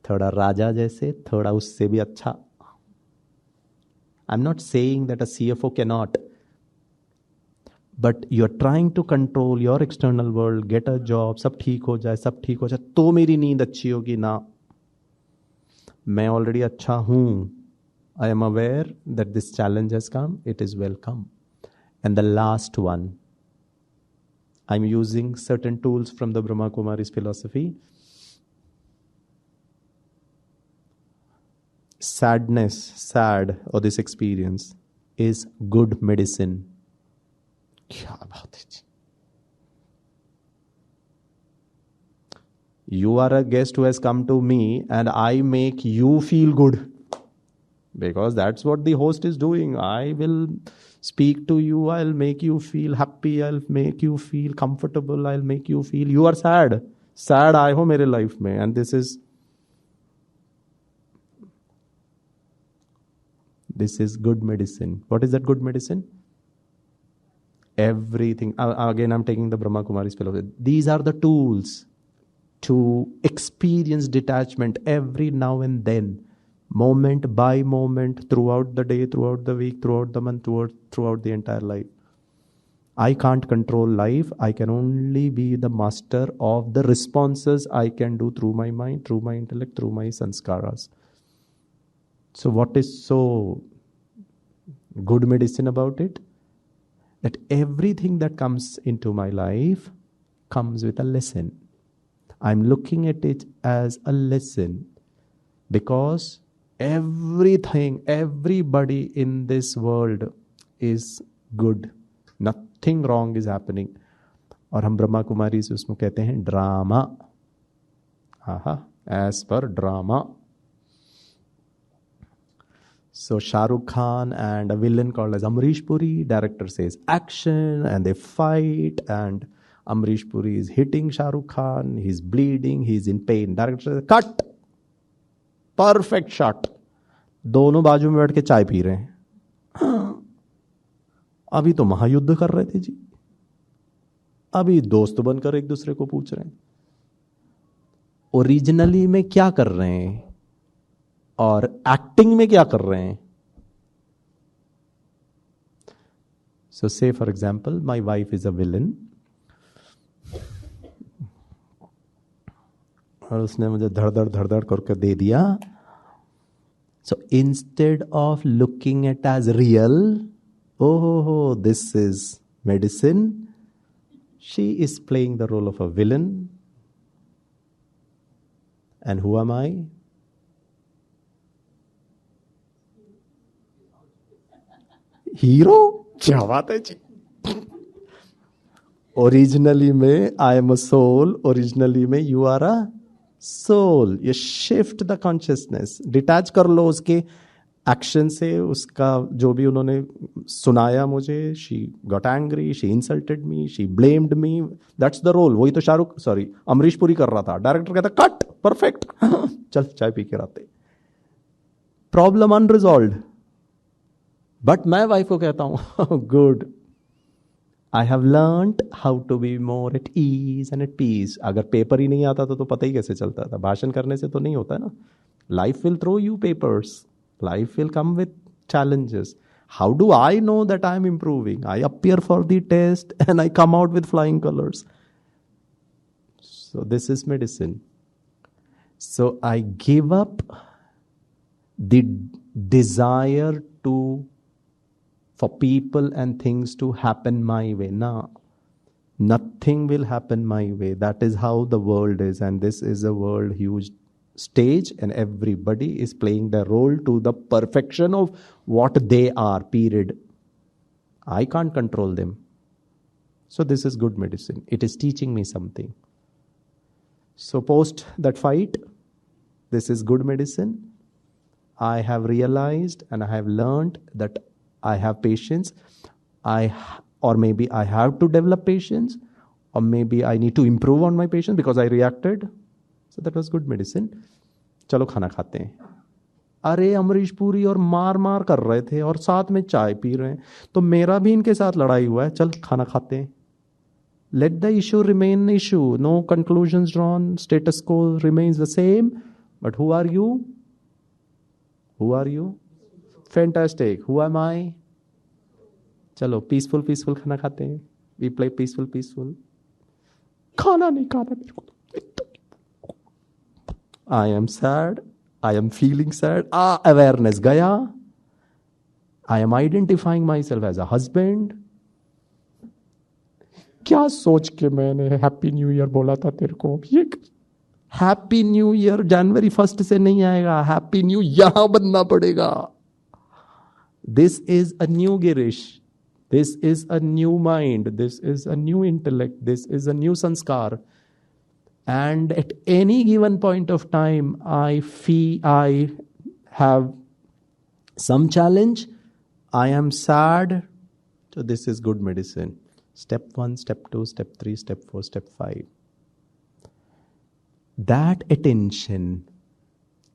थोड़ा राजा जैसे, थोड़ा उससे भी अच्छा. I'm not saying that a CFO cannot, but you're trying to control your external world, get a job, सब ठीक हो जाए तो मेरी नींद अच्छी होगी ना. मैं ऑलरेडी अच्छा हूं. I am aware that this challenge has come. It is welcome. And the last one, I'm using certain tools from the Brahma Kumari's philosophy. Sad, or this experience is good medicine. क्या बात है जी. You are a guest who has come to me and I make you feel good. Because that's what the host is doing. I will speak to you, I'll make you feel happy, I'll make you feel comfortable, I'll make you feel you are sad. Sad आए हो मेरे life में, and this is good medicine. What is that good medicine? Everything. Again, I'm taking the Brahma Kumari's philosophy. These are the tools to experience detachment every now and then, moment by moment, throughout the day, throughout the week, throughout the month, throughout the entire life. I can't control life. I can only be the master of the responses I can do through my mind, through my intellect, through my sanskaras. So what is so good medicine about it? That everything that comes into my life comes with a lesson. I'm looking at it as a lesson because everything, everybody in this world is good. Nothing wrong is happening. और हम ब्रह्मा कुमारी से उसमें कहते हैं drama. As per drama. So Shah Rukh Khan and a villain called as Amrish Puri, director says action and they fight and Amrish Puri is hitting Shah Rukh Khan, he's bleeding, he's in pain. Director says cut, perfect shot. दोनों बाजू में बैठ के चाय P रहे हैं. अभी तो महायुद्ध कर रहे थे जी, अभी दोस्त बनकर एक दूसरे को पूछ रहे हैं. ओरिजिनली में क्या कर रहे हैं और एक्टिंग में क्या कर रहे हैं. So say for example my wife is a villain और उसने मुझे धड़ करके दे दिया. So instead of looking at as real, oh, this is medicine, she is playing the role of a villain. And who am I? Hero. क्या बात है जी. ओरिजिनली में I am a soul, originally में यू आर अ सोल. ये shift the consciousness, detach कर लो उसके एक्शन से, उसका जो भी उन्होंने सुनाया मुझे. She got angry, she insulted me, she blamed me. That's the role. वही तो अमरीश पुरी कर रहा था. डायरेक्टर कहता कट, परफेक्ट, चल चाय पी के रहते. Problem unresolved. बट मैं वाइफ को कहता हूं good, I have learned how to be more at ease and at peace. अगर पेपर ही नहीं आता तो पता ही कैसे चलता था? भाषण करने से तो नहीं होता है ना. Life will throw you papers, life will come with challenges. How do I know that I am improving? I appear for the test and I come out with flying colors. So this is medicine. So I give up the desire to for people and things to happen my way. Nah, nothing will happen my way. That is how the world is, and this is a world huge stage, and everybody is playing their role to the perfection of what they are, period. I can't control them. So this is good medicine. It is teaching me something. So post that fight, this is good medicine. I have realized and I have learned that I have patience. Or maybe I have to develop patience, or maybe I need to improve on my patience because I reacted. So that was good medicine. चलो खाना खाते हैं. अरे अमरीश पुरी और मार मार कर रहे थे और साथ में चाय पी रहे हैं, तो मेरा भी इनके साथ लड़ाई हुआ है, चल खाना खाते हैं. Let the issue remain issue. No conclusions drawn. Status quo remains the same. But who are you? Who are you? Fantastic. Who am I? चलो पीसफुल पीसफुल खाना खाते हैं. We play peaceful peaceful. खाना नहीं खाना मेरे को. I am sad. I am feeling sad. Awareness गया. I am identifying myself as a husband. क्या सोच के मैंने हैप्पी न्यू ईयर बोला था तेरे को? ये हैप्पी न्यू ईयर जनवरी 1 से नहीं आएगा. हैप्पी न्यू यहां बनना पड़ेगा. This is a new Gireesh. This is a new mind. This is a new intellect. This is a new sanskar. And at any given point of time, I feel I have some challenge. I am sad. So this is good medicine. Step 1, step 2, step 3, step 4, step 5. That attention,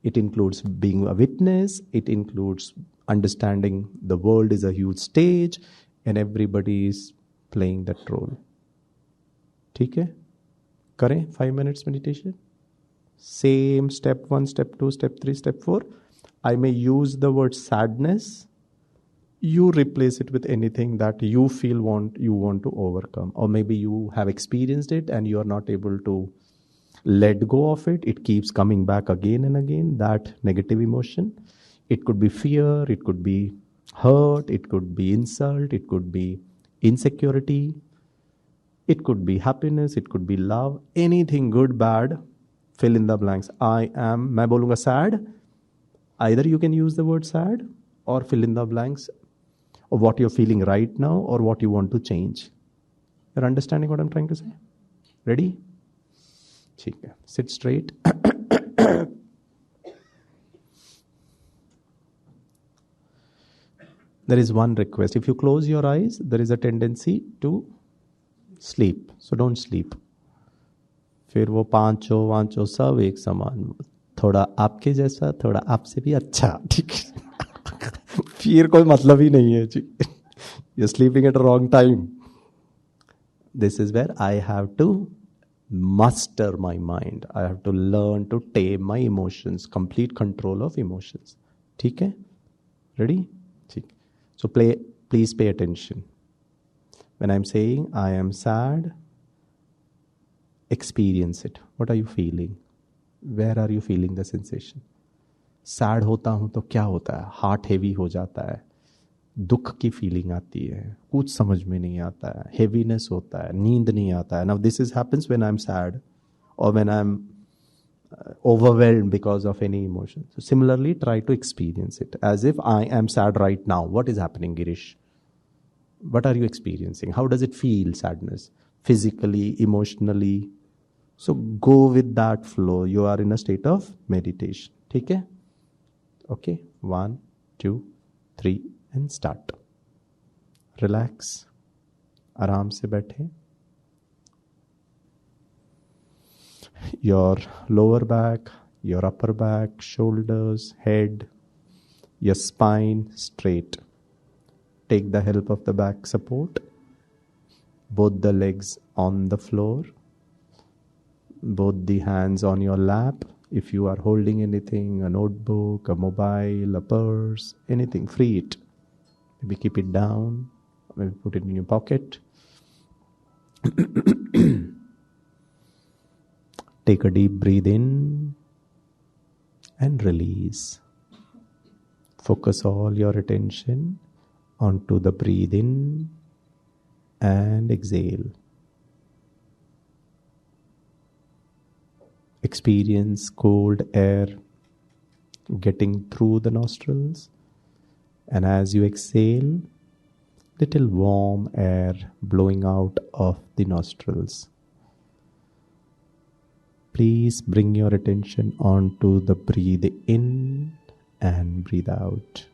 it includes being a witness. It includes understanding the world is a huge stage and everybody is playing that role. ठीक है? करें 5 minutes meditation. Same step 1, step 2, step 3, step 4. I may use the word sadness. You replace it with anything that you feel you want to overcome. Or maybe you have experienced it and you are not able to let go of it. It keeps coming back again and again, that negative emotion. It could be fear, it could be hurt, it could be insult, it could be insecurity. It could be happiness, it could be love, anything good, bad, fill in the blanks. मैं बोलूँगा sad. Either you can use the word sad or fill in the blanks of what you're feeling right now or what you want to change. You're understanding what I'm trying to say? Ready? ठीक है. Sit straight. There is one request. If you close your eyes, there is a tendency to sleep. So don't sleep. फिर वो पांचों वांचों सब एक समान, थोड़ा आपके जैसा, थोड़ा आपसे भी अच्छा. ठीक है? फिर कोई मतलब ही नहीं है जी. You're sleeping at a wrong time. This is where I have to master my mind. I have to learn to tame my emotions. Complete control of emotions. ठीक है? Ready? ठीक. So please pay attention. When I'm saying I am sad, experience it. What are you feeling? Where are you feeling the sensation? Sad होता हूं तो क्या होता है? Heart heavy हो जाता है. दुख की फीलिंग आती है. कुछ समझ में नहीं आता है. Heaviness होता है. नींद नहीं आता है. Now this happens when I'm sad or when I'm overwhelmed because of any emotion. So similarly, try to experience it as if I am sad right now. What is happening, Gireesh? What are you experiencing? How does it feel, sadness? Physically, emotionally? So go with that flow. You are in a state of meditation. ठीक है? Okay. 1, 2, 3 and start. Relax. आराम से बैठे. Your lower back, your upper back, shoulders, head, your spine straight. Take the help of the back support. Both the legs on the floor. Both the hands on your lap. If you are holding anything, a notebook, a mobile, a purse, anything, free it. Maybe keep it down. Maybe put it in your pocket. Take a deep breath in and release. Focus all your attention onto the breathe in and exhale. Experience cold air getting through the nostrils, and as you exhale, little warm air blowing out of the nostrils. Please bring your attention onto the breathe in and breathe out.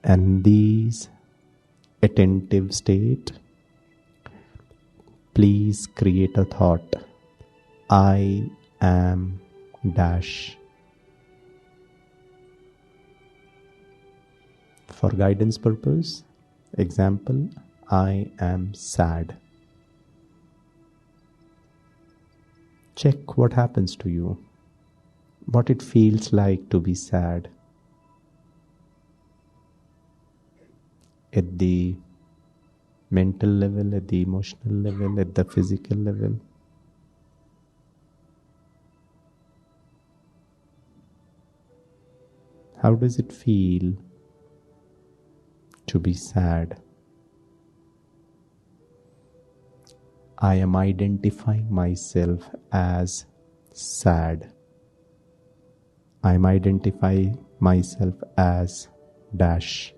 And these attentive state, please create a thought. I am dash. For guidance purpose, example, I am sad. Check what happens to you, what it feels like to be sad. At the mental level, at the emotional level, at the physical level. How does it feel to be sad? I am identifying myself as sad. I am identifying myself as dash.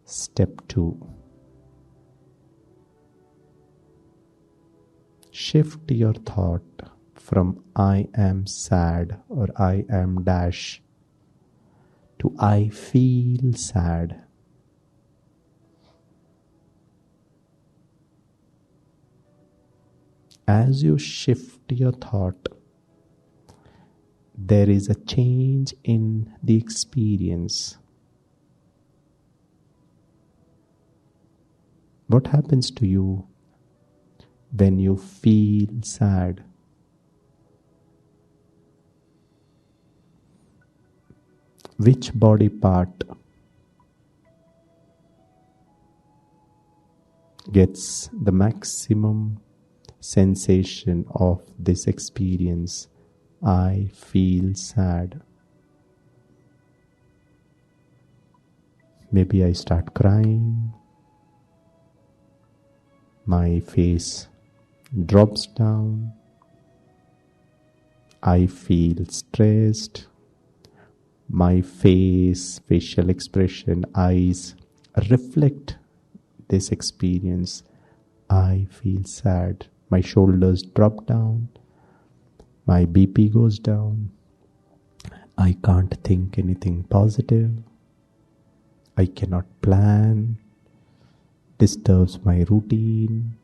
Step 2. Shift your thought from I am sad or I am dash to I feel sad. As you shift your thought, there is a change in the experience. What happens to you when you feel sad? Which body part gets the maximum sensation of this experience? I feel sad. Maybe I start crying. My face drops down. I feel stressed. My facial expression, eyes reflect this experience. I feel sad. My shoulders drop down. My BP goes down. I can't think anything positive. I cannot plan. Disturbs my routine.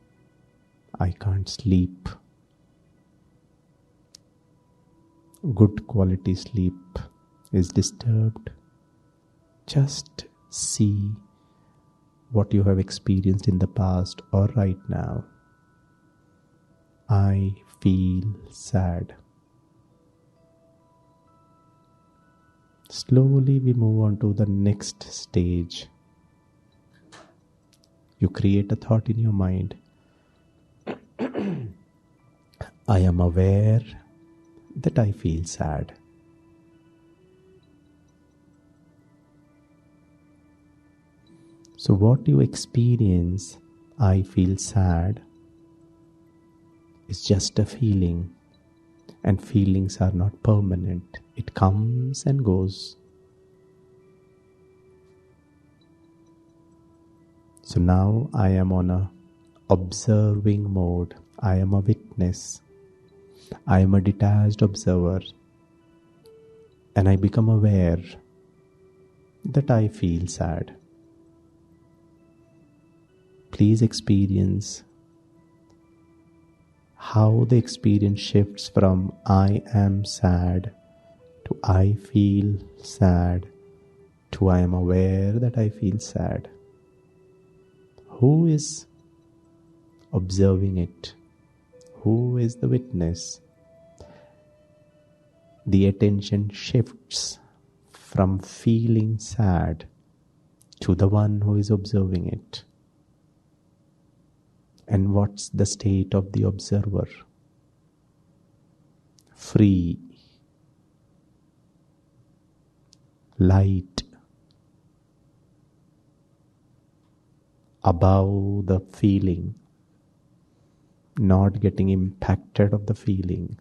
I can't sleep. Good quality sleep is disturbed. Just see what you have experienced in the past or right now. I feel sad. Slowly we move on to the next stage. You create a thought in your mind. I am aware that I feel sad. So what you experience, I feel sad, is just a feeling. And feelings are not permanent. It comes and goes. So now I am on a observing mode. I am a witness. I am a detached observer. And I become aware that I feel sad. Please experience how the experience shifts from I am sad to I feel sad, to I am aware that I feel sad. Who is observing it? Who is the witness? The attention shifts from feeling sad to the one who is observing it. And what's the state of the observer? Free, light, above the feeling, not getting impacted of the feeling,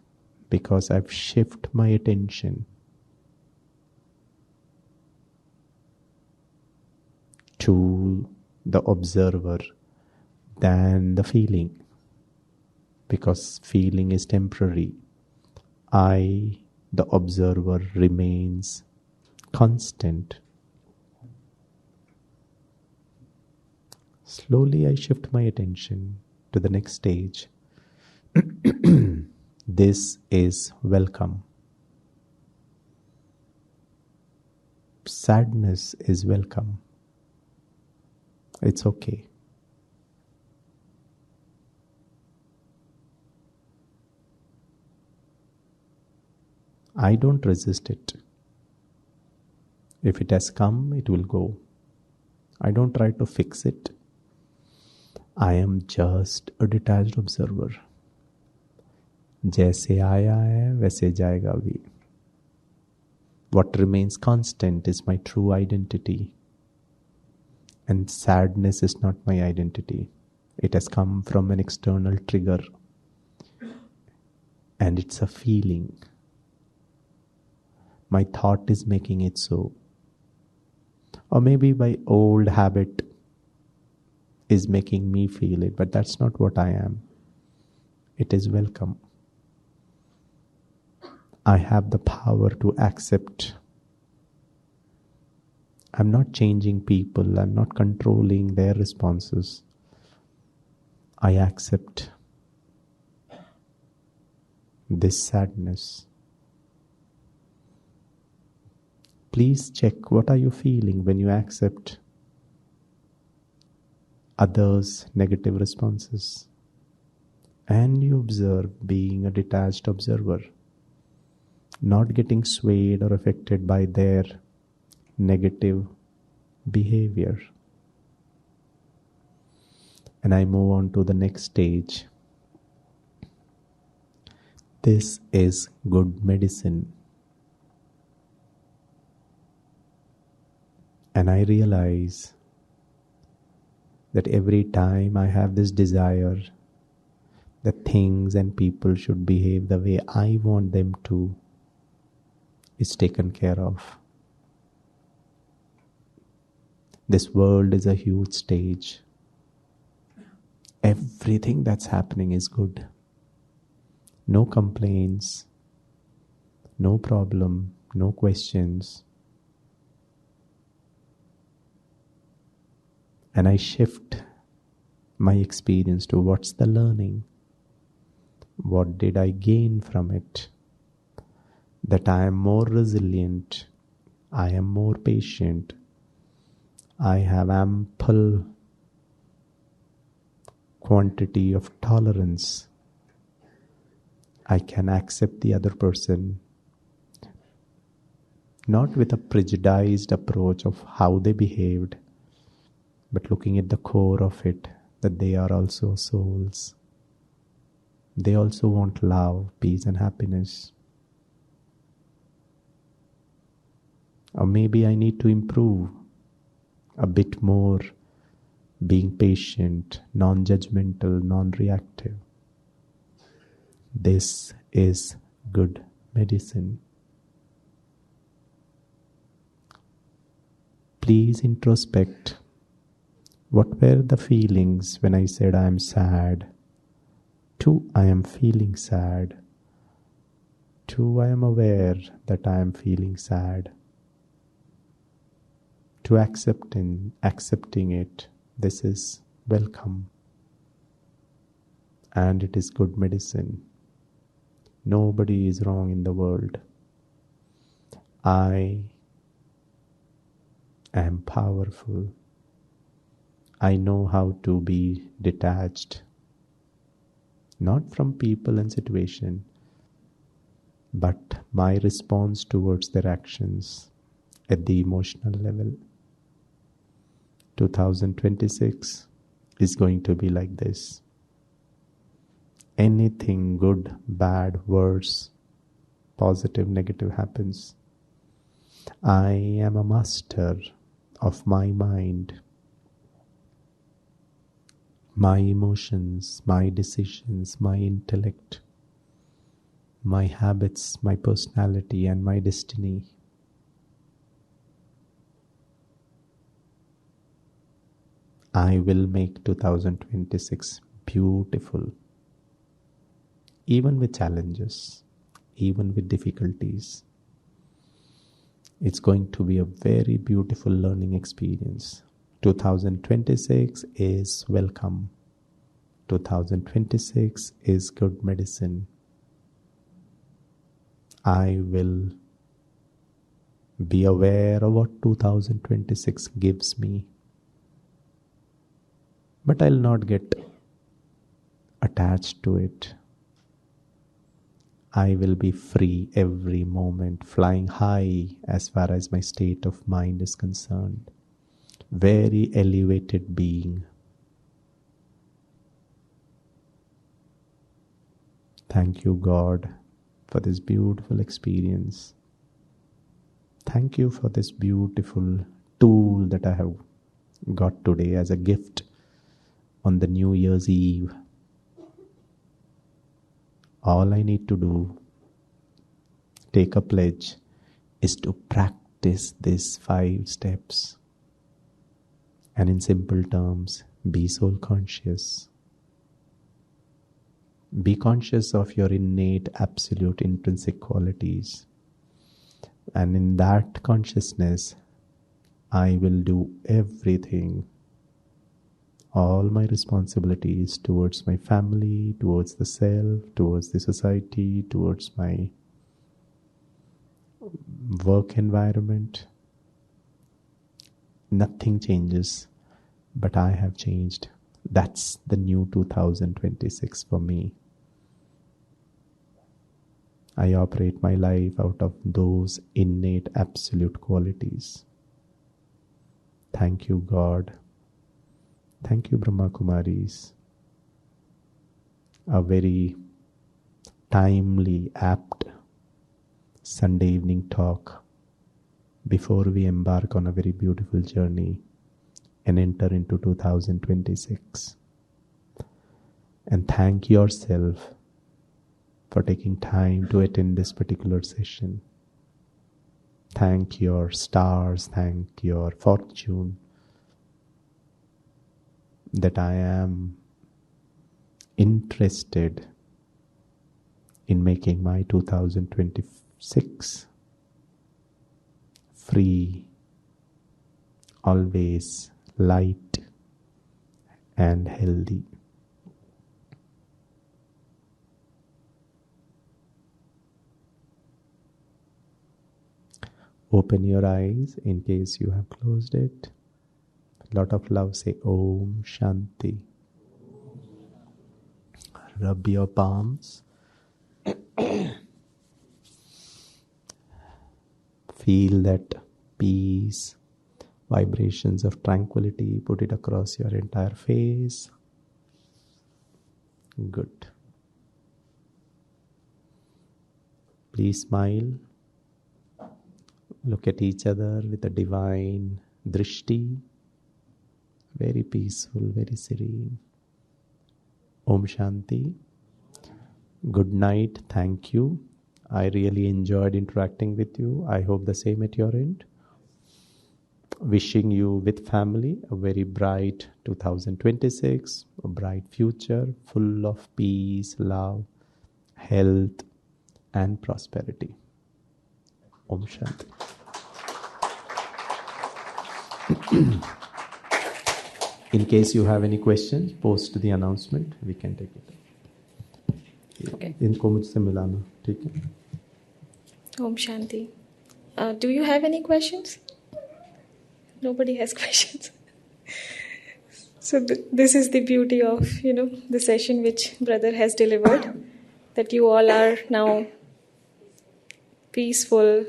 because I've shifted my attention to the observer than the feeling, because feeling is temporary. I, the observer, remains constant. Slowly I shift my attention to the next stage. This is welcome. Sadness is welcome. It's okay. I don't resist it. If it has come, it will go. I don't try to fix it. I am just a detached observer. जैसे आया है वैसे जाएगा भी. What remains constant is my true identity. And sadness is not my identity. It has come from an external trigger. And it's a feeling. My thought is making it so. Or maybe my old habit is making me feel it, but that's not what I am. It is welcome. I have the power to accept. I'm not changing people. I'm not controlling their responses. I accept this sadness. Please check, what are you feeling when you accept others' negative responses? And you observe, being a detached observer, not getting swayed or affected by their negative behavior. And I move on to the next stage. This is good medicine. And I realize that every time I have this desire that things and people should behave the way I want them to, is taken care of. This world is a huge stage. Everything that's happening is good. No complaints, no problem, no questions. And I shift my experience to what's the learning? What did I gain from it? That I am more resilient, I am more patient, I have ample quantity of tolerance. I can accept the other person, not with a prejudiced approach of how they behaved, but looking at the core of it, that they are also souls. They also want love, peace and happiness. Or maybe I need to improve a bit more, being patient, non-judgmental, non-reactive. This is good medicine. Please introspect. What were the feelings when I said I am sad? To I am feeling sad. To I am aware that I am feeling sad. To accepting it, this is welcome. And it is good medicine. Nobody is wrong in the world. I am powerful. I know how to be detached, not from people and situation, but my response towards their actions at the emotional level. 2026 is going to be like this. Anything good, bad, worse, positive, negative happens, I am a master of my mind, my emotions, my decisions, my intellect, my habits, my personality, and my destiny. I will make 2026 beautiful, even with challenges, even with difficulties. It's going to be a very beautiful learning experience. 2026 is welcome. 2026 is good medicine. I will be aware of what 2026 gives me. But I'll not get attached to it. I will be free every moment, flying high as far as my state of mind is concerned. Very elevated being. Thank you, God, for this beautiful experience. Thank you for this beautiful tool that I have got today as a gift on the New Year's Eve. All I need to do, take a pledge, is to practice these 5 steps. And in simple terms, be soul conscious. Be conscious of your innate, absolute, intrinsic qualities. And in that consciousness, I will do everything, all my responsibilities towards my family, towards the self, towards the society, towards my work environment. Nothing changes, but I have changed. That's the new 2026 for me. I operate my life out of those innate absolute qualities. Thank you, God. Thank you, Brahma Kumaris. A very timely, apt Sunday evening talk before we embark on a very beautiful journey and enter into 2026. And thank yourself for taking time to attend this particular session. Thank your stars, thank your fortune that I am interested in making my 2026 free, always light and healthy. Open your eyes in case you have closed it. Lot of love, say Om Shanti. Rub your palms. Feel that peace, vibrations of tranquility. Put it across your entire face. Good. Please smile. Look at each other with a divine drishti. Very peaceful, very serene. Om Shanti. Good night. Thank you. I really enjoyed interacting with you. I hope the same at your end. Wishing you with family a very bright 2026, a bright future full of peace, love, health, and prosperity. Om Shanti. In case you have any questions, post the announcement. We can take it. Okay. इनको मुझसे मिलाना, ठीक है? Om Shanti. Do you have any questions? Nobody has questions. So this is the beauty of, the session which brother has delivered, that you all are now peaceful,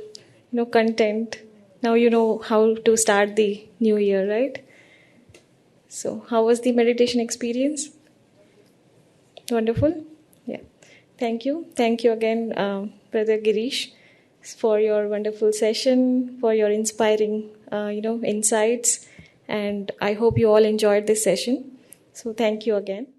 content. Now you know how to start the new year, right? So how was the meditation experience? Wonderful? Yeah. Thank you. Thank you again, Brother Gireesh, for your wonderful session, for your inspiring, insights. And I hope you all enjoyed this session. So thank you again.